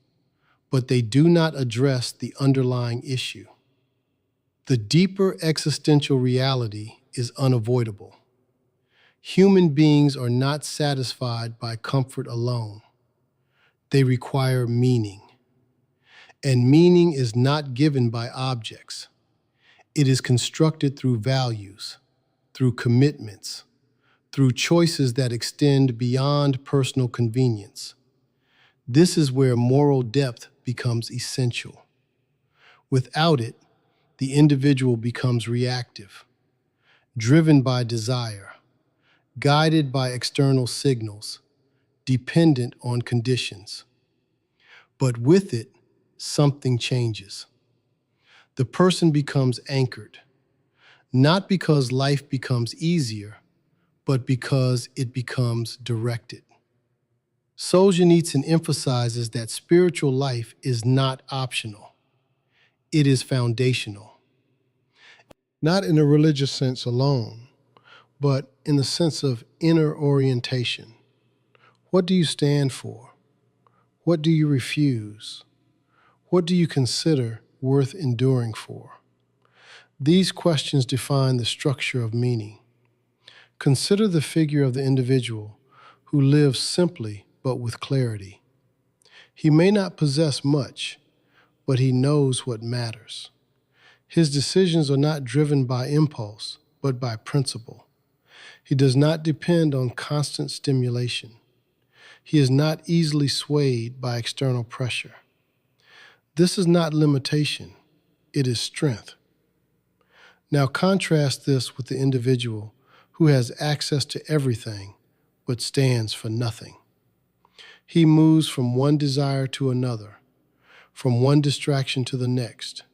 but they do not address the underlying issue. The deeper existential reality is unavoidable. Human beings are not satisfied by comfort alone. They require meaning. And meaning is not given by objects. It is constructed through values, through commitments, through choices that extend beyond personal convenience. This is where moral depth becomes essential. Without it, the individual becomes reactive, driven by desire, guided by external signals, dependent on conditions. But with it, something changes. The person becomes anchored, not because life becomes easier, but because it becomes directed. Solzhenitsyn emphasizes that spiritual life is not optional. It is foundational. Not in a religious sense alone, but in the sense of inner orientation. What do you stand for? What do you refuse? What do you consider worth enduring for? These questions define the structure of meaning. Consider the figure of the individual who lives simply but with clarity. He may not possess much, but he knows what matters. His decisions are not driven by impulse, but by principle. He does not depend on constant stimulation. He is not easily swayed by external pressure. This is not limitation, it is strength. Now contrast this with the individual who has access to everything but stands for nothing. He moves from one desire to another, from one distraction to the next.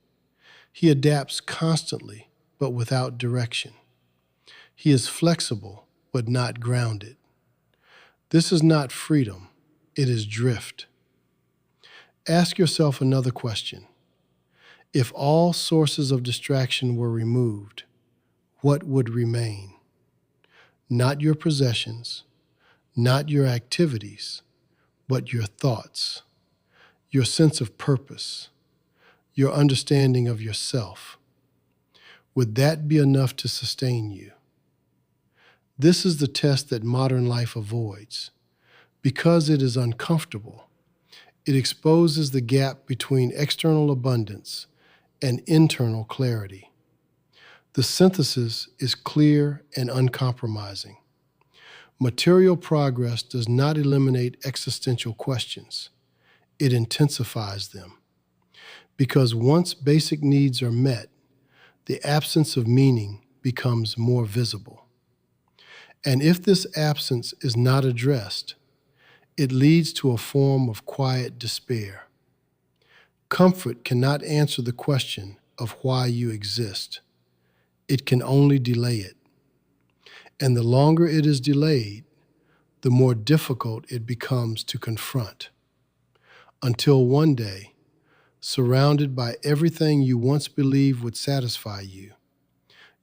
He adapts constantly but without direction. He is flexible but not grounded. This is not freedom, it is drift. Ask yourself another question. If all sources of distraction were removed, what would remain? Not your possessions, not your activities, but your thoughts, your sense of purpose, your understanding of yourself. Would that be enough to sustain you? This is the test that modern life avoids. Because it is uncomfortable, it exposes the gap between external abundance and internal clarity. The synthesis is clear and uncompromising. Material progress does not eliminate existential questions. It intensifies them. Because once basic needs are met, the absence of meaning becomes more visible. And if this absence is not addressed, It leads to a form of quiet despair. Comfort cannot answer the question of why you exist. It can only delay it. And the longer it is delayed, the more difficult it becomes to confront. Until one day, surrounded by everything you once believed would satisfy you,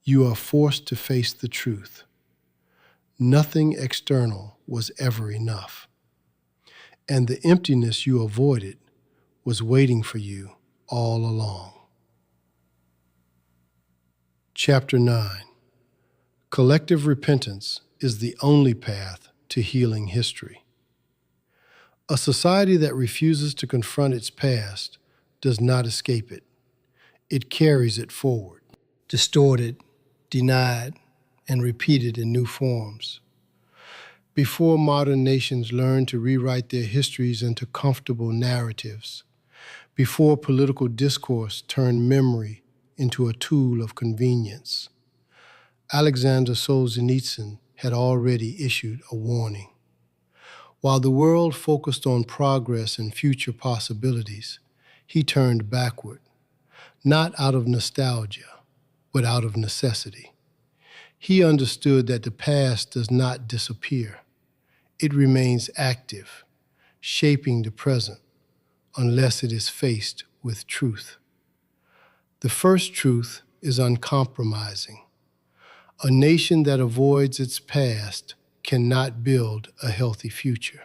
you are forced to face the truth. Nothing external was ever enough. And the emptiness you avoided was waiting for you all along. Chapter 9. Collective repentance is the only path to healing history. A society that refuses to confront its past does not escape it. It carries it forward, distorted, denied, and repeated in new forms. Before modern nations learn to rewrite their histories into comfortable narratives, before political discourse turned memory into a tool of convenience, Aleksandr Solzhenitsyn had already issued a warning. While the world focused on progress and future possibilities, he turned backward, not out of nostalgia, but out of necessity. He understood that the past does not disappear. It remains active, shaping the present, unless it is faced with truth. The first truth is uncompromising. A nation that avoids its past cannot build a healthy future.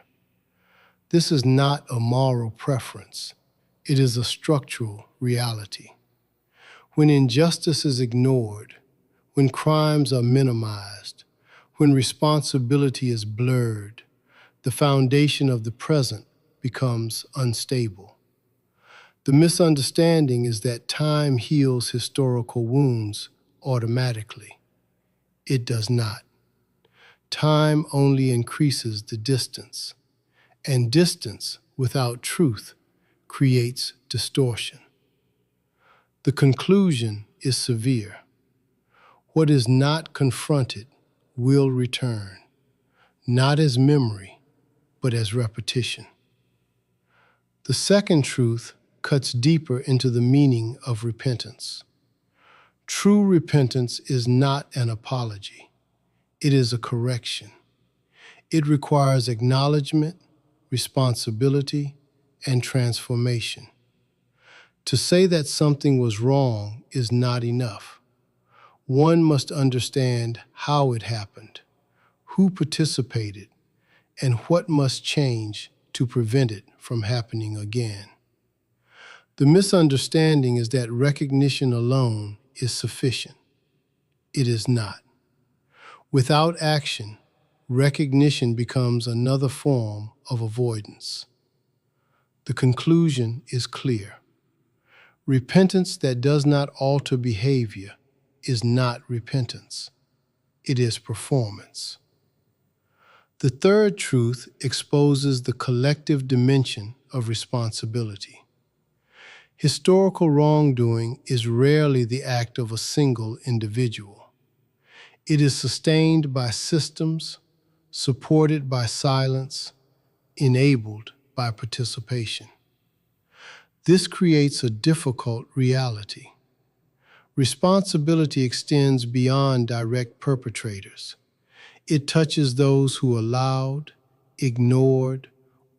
This is not a moral preference. It is a structural reality. When injustice is ignored, when crimes are minimized, when responsibility is blurred, the foundation of the present becomes unstable. The misunderstanding is that time heals historical wounds automatically. It does not. Time only increases the distance, and distance without truth creates distortion. The conclusion is severe. What is not confronted will return, not as memory, but as repetition. The second truth cuts deeper into the meaning of repentance. True repentance is not an apology. It is a correction. It requires acknowledgement, responsibility, and transformation. To say that something was wrong is not enough. One must understand how it happened, who participated, and what must change to prevent it from happening again. The misunderstanding is that recognition alone is sufficient. It is not. Without action, recognition becomes another form of avoidance. The conclusion is clear. Repentance that does not alter behavior is not repentance. It is performance. The third truth exposes the collective dimension of responsibility. Historical wrongdoing is rarely the act of a single individual. It is sustained by systems, supported by silence, enabled by participation. This creates a difficult reality. Responsibility extends beyond direct perpetrators. It touches those who allowed, ignored,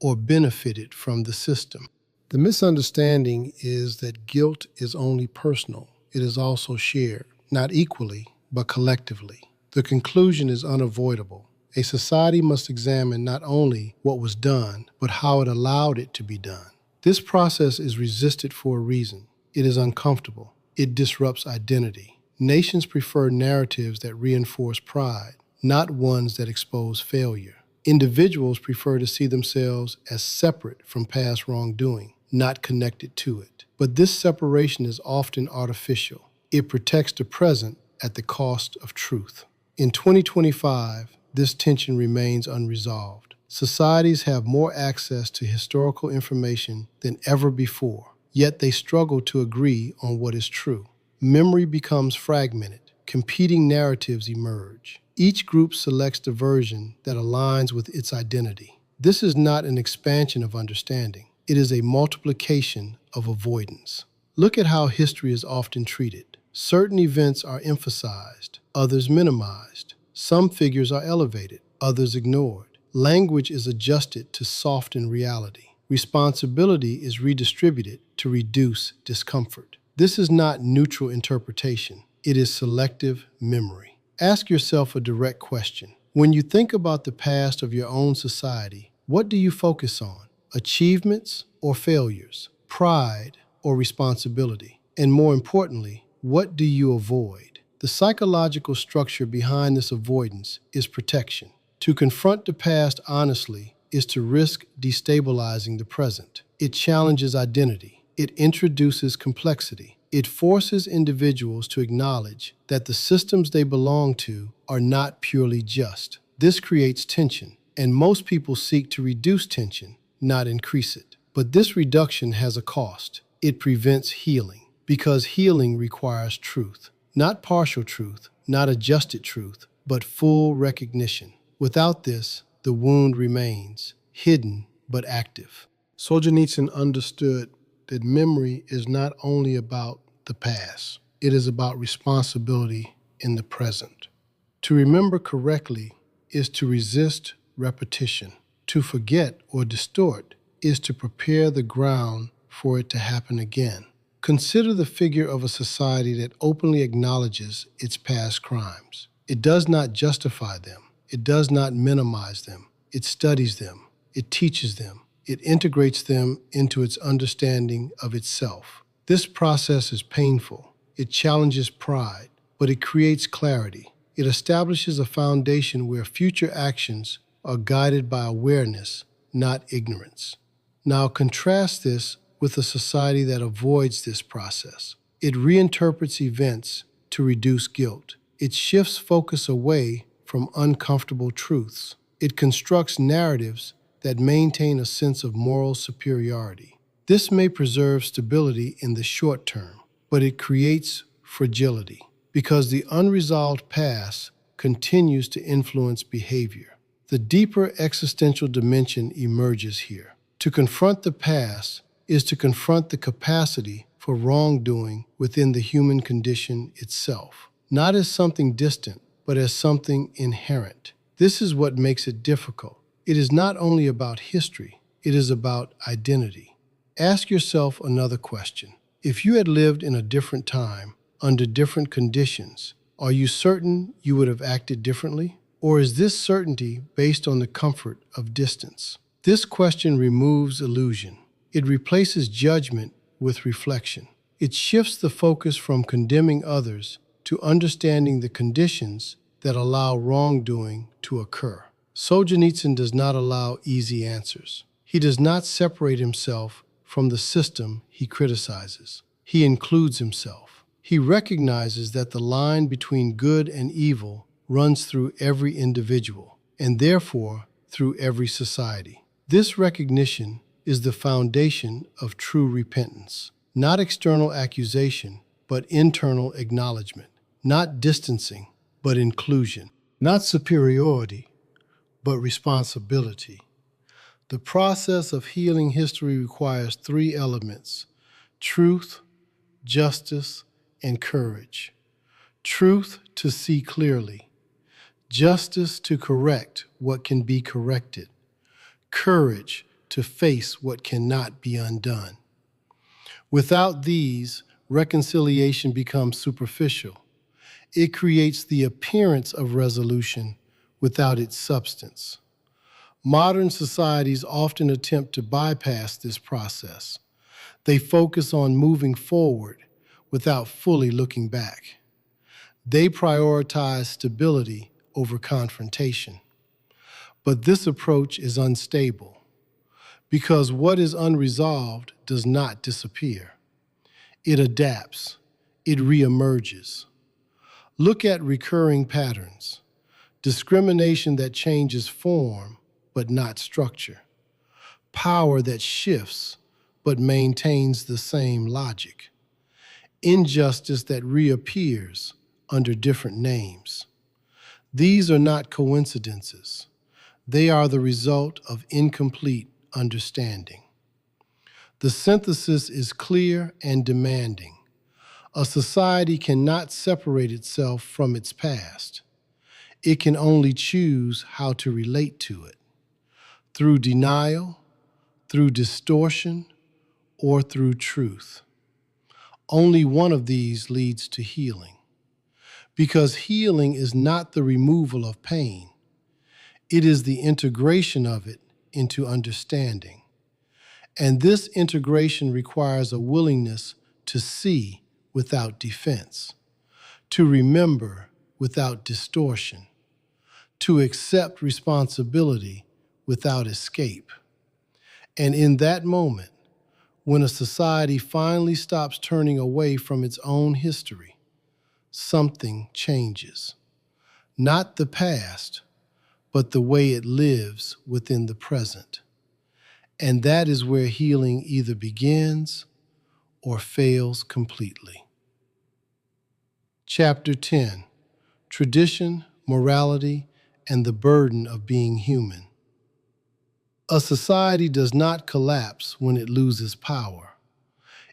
or benefited from the system. The misunderstanding is that guilt is only personal. It is also shared, not equally, but collectively. The conclusion is unavoidable. A society must examine not only what was done, but how it allowed it to be done. This process is resisted for a reason. It is uncomfortable. It disrupts identity. Nations prefer narratives that reinforce pride, not ones that expose failure. Individuals prefer to see themselves as separate from past wrongdoing, not connected to it. But this separation is often artificial. It protects the present at the cost of truth. In 2025, this tension remains unresolved. Societies have more access to historical information than ever before, yet they struggle to agree on what is true. Memory becomes fragmented. Competing narratives emerge. Each group selects the version that aligns with its identity. This is not an expansion of understanding. It is a multiplication of avoidance. Look at how history is often treated. Certain events are emphasized, others minimized. Some figures are elevated, others ignored. Language is adjusted to soften reality. Responsibility is redistributed to reduce discomfort. This is not neutral interpretation. It is selective memory. Ask yourself a direct question. When you think about the past of your own society, what do you focus on? Achievements or failures? Pride or responsibility? And more importantly, what do you avoid? The psychological structure behind this avoidance is protection. To confront the past honestly is to risk destabilizing the present. It challenges identity. It introduces complexity. It forces individuals to acknowledge that the systems they belong to are not purely just. This creates tension, and most people seek to reduce tension, not increase it. But this reduction has a cost. It prevents healing, because healing requires truth. Not partial truth, not adjusted truth, but full recognition. Without this, the wound remains, hidden but active. Solzhenitsyn understood that memory is not only about the past, it is about responsibility in the present. To remember correctly is to resist repetition. To forget or distort is to prepare the ground for it to happen again. Consider the figure of a society that openly acknowledges its past crimes. It does not justify them. It does not minimize them. It studies them. It teaches them. It integrates them into its understanding of itself. This process is painful. It challenges pride, but it creates clarity. It establishes a foundation where future actions are guided by awareness, not ignorance. Now contrast this with a society that avoids this process. It reinterprets events to reduce guilt. It shifts focus away from uncomfortable truths. It constructs narratives that maintain a sense of moral superiority. This may preserve stability in the short term, but it creates fragility because the unresolved past continues to influence behavior. The deeper existential dimension emerges here. To confront the past is to confront the capacity for wrongdoing within the human condition itself, not as something distant, but as something inherent. This is what makes it difficult. It is not only about history, it is about identity. Ask yourself another question. If you had lived in a different time, under different conditions, are you certain you would have acted differently? Or is this certainty based on the comfort of distance? This question removes illusion. It replaces judgment with reflection. It shifts the focus from condemning others to understanding the conditions that allow wrongdoing to occur. Solzhenitsyn does not allow easy answers. He does not separate himself from the system he criticizes. He includes himself. He recognizes that the line between good and evil runs through every individual, and therefore through every society. This recognition is the foundation of true repentance. Not external accusation, but internal acknowledgement. Not distancing, but inclusion. Not superiority, but responsibility. The process of healing history requires three elements: truth, justice, and courage. Truth to see clearly. Justice to correct what can be corrected. Courage to face what cannot be undone. Without these, reconciliation becomes superficial. It creates the appearance of resolution without its substance. Modern societies often attempt to bypass this process. They focus on moving forward without fully looking back. They prioritize stability over confrontation. But this approach is unstable because what is unresolved does not disappear. It adapts. It reemerges. Look at recurring patterns. Discrimination that changes form but not structure. Power that shifts but maintains the same logic. Injustice that reappears under different names. These are not coincidences. They are the result of incomplete understanding. The synthesis is clear and demanding. A society cannot separate itself from its past. It can only choose how to relate to it, through denial, through distortion, or through truth. Only one of these leads to healing. Because healing is not the removal of pain, it is the integration of it into understanding. And this integration requires a willingness to see without defense, to remember without distortion, to accept responsibility without escape. And in that moment, when a society finally stops turning away from its own history, something changes. Not the past, but the way it lives within the present. And that is where healing either begins or fails completely. Chapter 10, Tradition, Morality, and the Burden of Being Human. A society does not collapse when it loses power.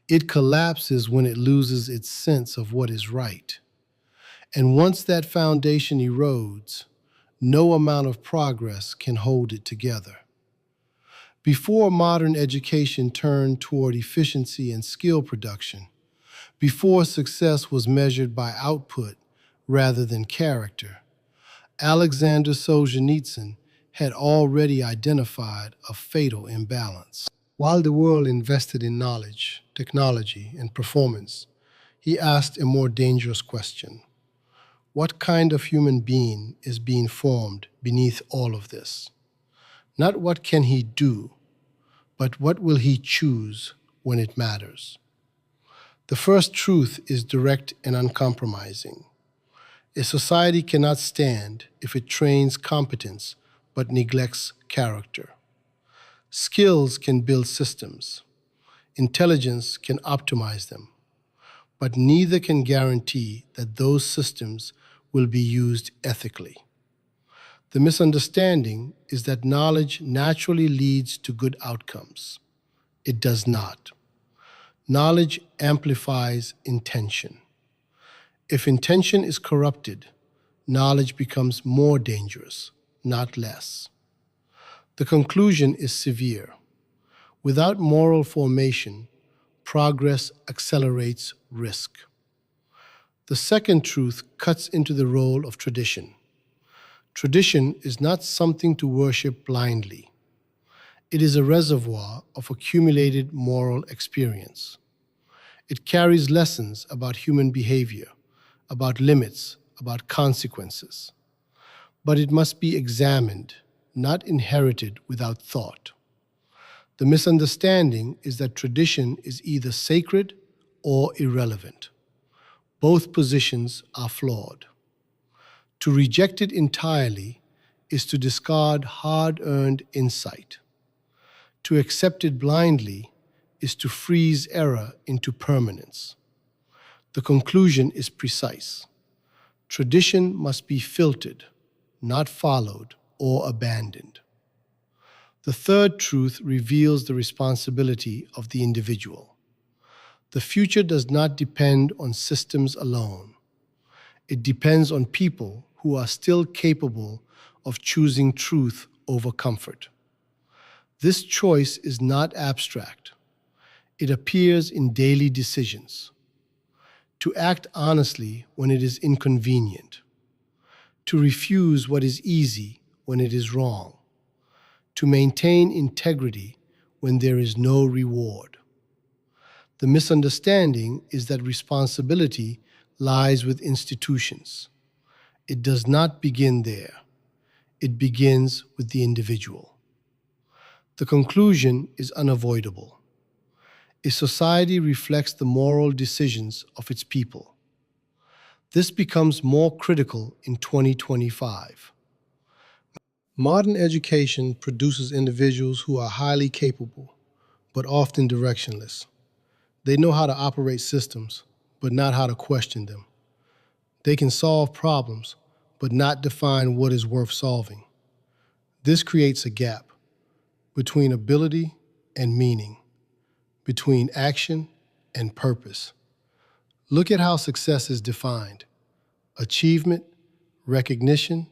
It collapses when it loses its sense of what is right. And once that foundation erodes, no amount of progress can hold it together. Before modern education turned toward efficiency and skill production, before success was measured by output rather than character, Aleksandr Solzhenitsyn had already identified a fatal imbalance. While the world invested in knowledge, technology, and performance, he asked a more dangerous question. What kind of human being is being formed beneath all of this? Not what can he do, but what will he choose when it matters? The first truth is direct and uncompromising. A society cannot stand if it trains competence but neglects character. Skills can build systems. Intelligence can optimize them. But neither can guarantee that those systems will be used ethically. The misunderstanding is that knowledge naturally leads to good outcomes. It does not. Knowledge amplifies intention. If intention is corrupted, knowledge becomes more dangerous, not less. The conclusion is severe. Without moral formation, progress accelerates risk. The second truth cuts into the role of tradition. Tradition is not something to worship blindly. It is a reservoir of accumulated moral experience. It carries lessons about human behavior, about limits, about consequences. But it must be examined, not inherited without thought. The misunderstanding is that tradition is either sacred or irrelevant. Both positions are flawed. To reject it entirely is to discard hard-earned insight. To accept it blindly is to freeze error into permanence. The conclusion is precise. Tradition must be filtered, not followed or abandoned. The third truth reveals the responsibility of the individual. The future does not depend on systems alone. It depends on people who are still capable of choosing truth over comfort. This choice is not abstract. It appears in daily decisions. To act honestly when it is inconvenient. To refuse what is easy when it is wrong. To maintain integrity when there is no reward. The misunderstanding is that responsibility lies with institutions. It does not begin there. It begins with the individual. The conclusion is unavoidable. A society reflects the moral decisions of its people. This becomes more critical in 2025. Modern education produces individuals who are highly capable, but often directionless. They know how to operate systems, but not how to question them. They can solve problems, but not define what is worth solving. This creates a gap between ability and meaning, between action and purpose. Look at how success is defined: achievement, recognition,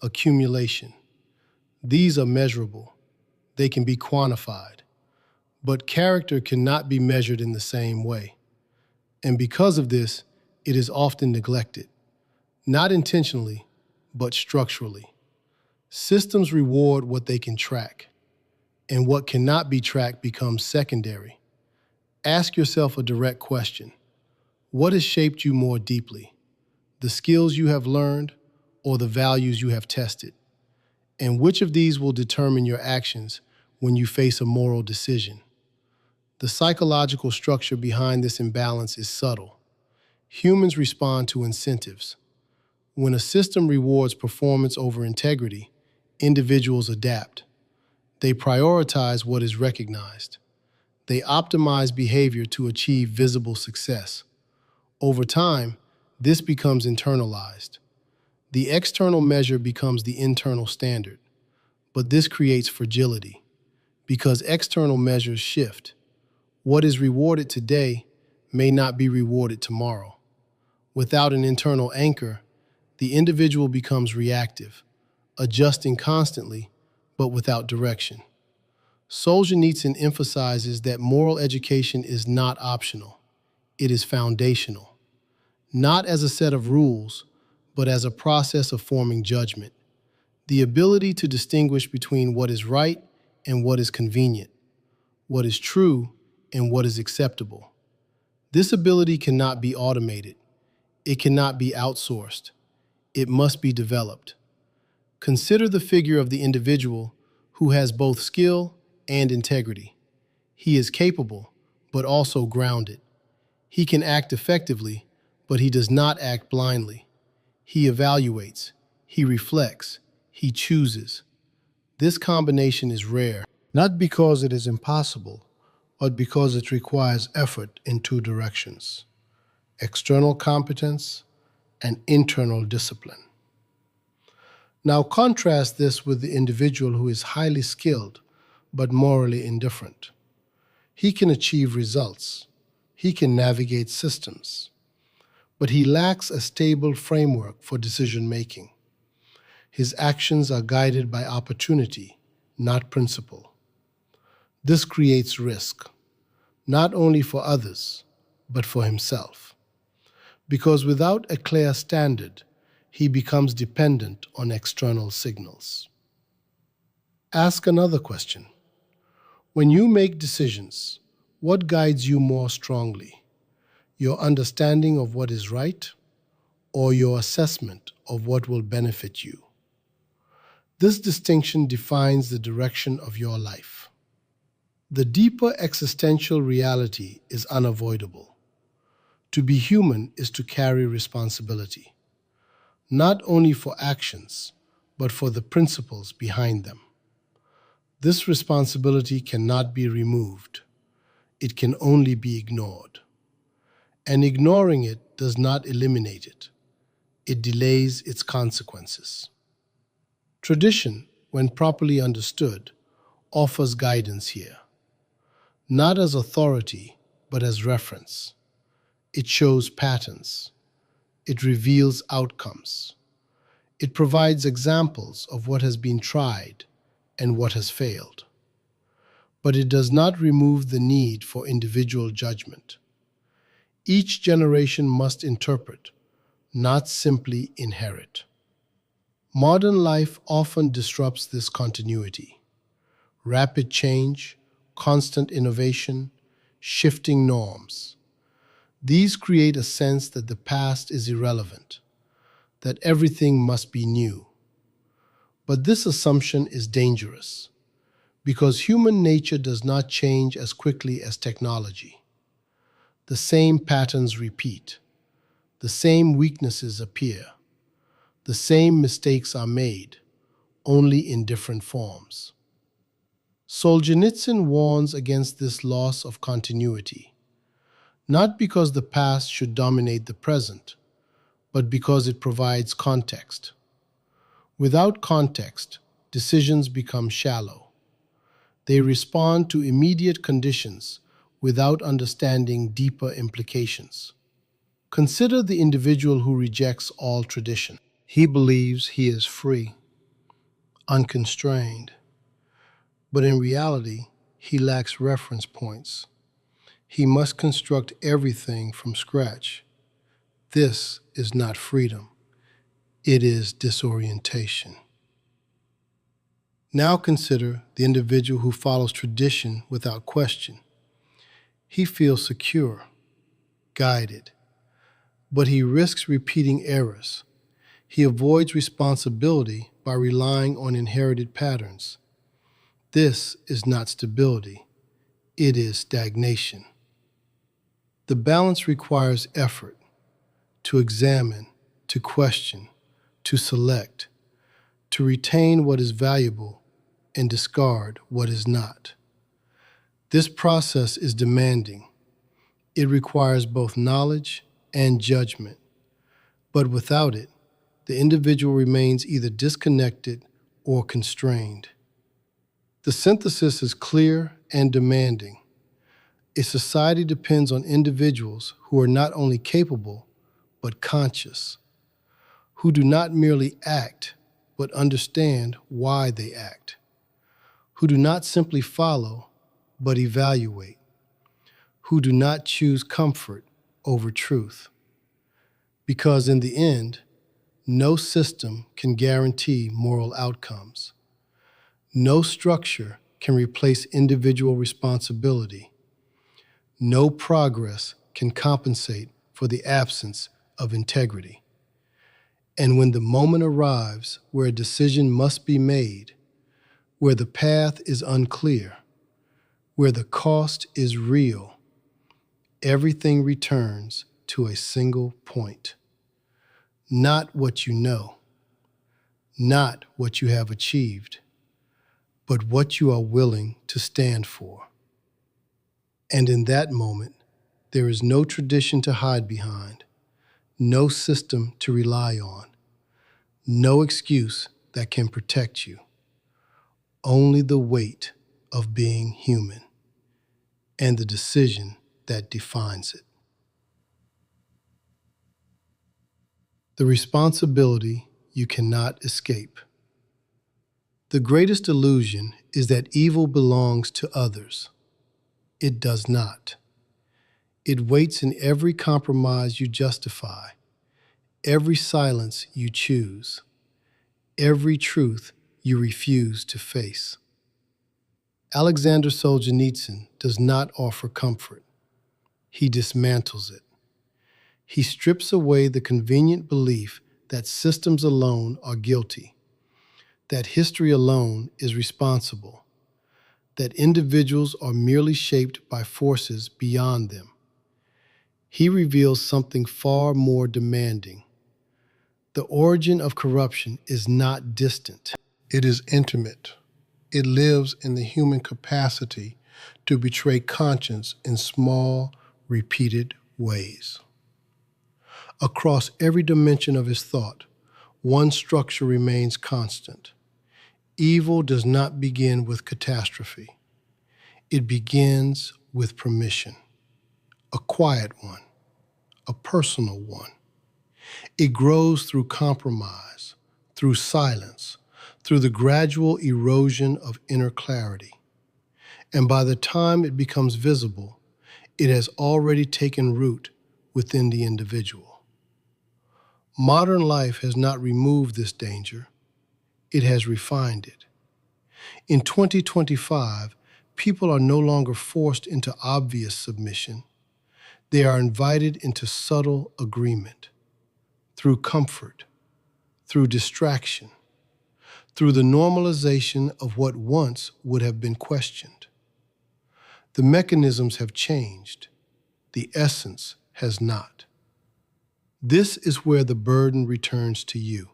accumulation. These are measurable. They can be quantified. But character cannot be measured in the same way. And because of this, it is often neglected, not intentionally, but structurally. Systems reward what they can track, and what cannot be tracked becomes secondary. Ask yourself a direct question: what has shaped you more deeply? The skills you have learned or the values you have tested? And which of these will determine your actions when you face a moral decision? The psychological structure behind this imbalance is subtle. Humans respond to incentives. When a system rewards performance over integrity, individuals adapt. They prioritize what is recognized. They optimize behavior to achieve visible success. Over time, this becomes internalized. The external measure becomes the internal standard. But this creates fragility, because external measures shift. What is rewarded today may not be rewarded tomorrow. Without an internal anchor, the individual becomes reactive, adjusting constantly, but without direction. Solzhenitsyn emphasizes that moral education is not optional. It is foundational, not as a set of rules, but as a process of forming judgment. The ability to distinguish between what is right and what is convenient, what is true and what is acceptable. This ability cannot be automated. It cannot be outsourced. It must be developed. Consider the figure of the individual who has both skill and integrity. He is capable, but also grounded. He can act effectively, but he does not act blindly. He evaluates, he reflects, he chooses. This combination is rare, not because it is impossible, but because it requires effort in two directions: external competence and internal discipline. Now contrast this with the individual who is highly skilled but morally indifferent. He can achieve results. He can navigate systems. But he lacks a stable framework for decision-making. His actions are guided by opportunity, not principle. This creates risk, not only for others, but for himself. Because without a clear standard, he becomes dependent on external signals. Ask another question. When you make decisions, what guides you more strongly? Your understanding of what is right, or your assessment of what will benefit you? This distinction defines the direction of your life. The deeper existential reality is unavoidable. To be human is to carry responsibility, not only for actions, but for the principles behind them. This responsibility cannot be removed. It can only be ignored. And ignoring it does not eliminate it. It delays its consequences. Tradition, when properly understood, offers guidance here, not as authority, but as reference. It shows patterns. It reveals outcomes. It provides examples of what has been tried and what has failed. But it does not remove the need for individual judgment. Each generation must interpret, not simply inherit. Modern life often disrupts this continuity. Rapid change, constant innovation, shifting norms. These create a sense that the past is irrelevant, that everything must be new. But this assumption is dangerous, because human nature does not change as quickly as technology. The same patterns repeat. The same weaknesses appear. The same mistakes are made, only in different forms. Solzhenitsyn warns against this loss of continuity, not because the past should dominate the present, but because it provides context. Without context, decisions become shallow. They respond to immediate conditions without understanding deeper implications. Consider the individual who rejects all tradition. He believes he is free, unconstrained, but in reality, he lacks reference points. He must construct everything from scratch. This is not freedom. It is disorientation. Now consider the individual who follows tradition without question. He feels secure, guided, but he risks repeating errors. He avoids responsibility by relying on inherited patterns. This is not stability. It is stagnation. The balance requires effort to examine, to question, to select, to retain what is valuable and discard what is not. This process is demanding. It requires both knowledge and judgment, but without it, the individual remains either disconnected or constrained. The synthesis is clear and demanding. A society depends on individuals who are not only capable, but conscious, who do not merely act, but understand why they act, who do not simply follow, but evaluate, who do not choose comfort over truth. Because in the end, no system can guarantee moral outcomes. No structure can replace individual responsibility. No progress can compensate for the absence of integrity. And when the moment arrives where a decision must be made, where the path is unclear, where the cost is real, everything returns to a single point. Not what you know, not what you have achieved, but what you are willing to stand for. And in that moment, there is no tradition to hide behind, no system to rely on, no excuse that can protect you, only the weight of being human and the decision that defines it. The responsibility you cannot escape. The greatest illusion is that evil belongs to others. It does not. It waits in every compromise you justify, every silence you choose, every truth you refuse to face. Aleksandr Solzhenitsyn does not offer comfort. He dismantles it. He strips away the convenient belief that systems alone are guilty, that history alone is responsible, that individuals are merely shaped by forces beyond them. He reveals something far more demanding. The origin of corruption is not distant. It is intimate. It lives in the human capacity to betray conscience in small, repeated ways. Across every dimension of his thought, one structure remains constant. Evil does not begin with catastrophe. It begins with permission, a quiet one, a personal one. It grows through compromise, through silence, through the gradual erosion of inner clarity. And by the time it becomes visible, it has already taken root within the individual. Modern life has not removed this danger. It has refined it. In 2025, people are no longer forced into obvious submission. They are invited into subtle agreement, through comfort, through distraction, through the normalization of what once would have been questioned. The mechanisms have changed. The essence has not. This is where the burden returns to you,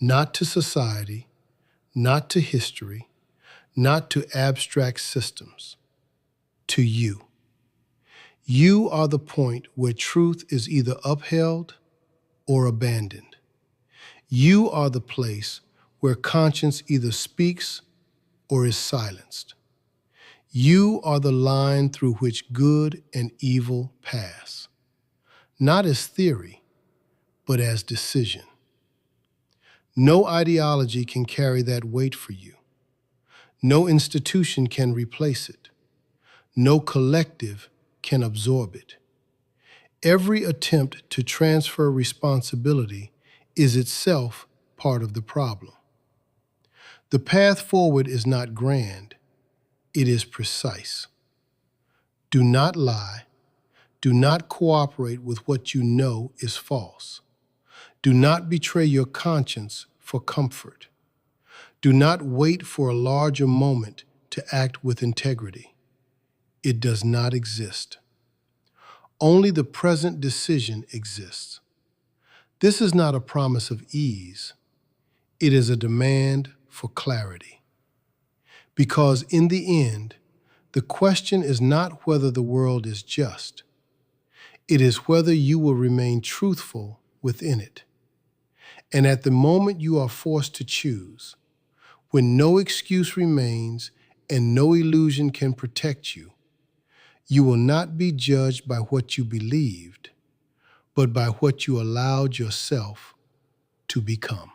not to society, not to history, not to abstract systems, to you. You are the point where truth is either upheld or abandoned. You are the place where conscience either speaks or is silenced. You are the line through which good and evil pass, not as theory, but as decision. No ideology can carry that weight for you. No institution can replace it. No collective can absorb it. Every attempt to transfer responsibility is itself part of the problem. The path forward is not grand, it is precise. Do not lie. Do not cooperate with what you know is false. Do not betray your conscience for comfort. Do not wait for a larger moment to act with integrity. It does not exist. Only the present decision exists. This is not a promise of ease. It is a demand for clarity. Because in the end, the question is not whether the world is just. It is whether you will remain truthful within it. And at the moment you are forced to choose, when no excuse remains and no illusion can protect you, you will not be judged by what you believed, but by what you allowed yourself to become.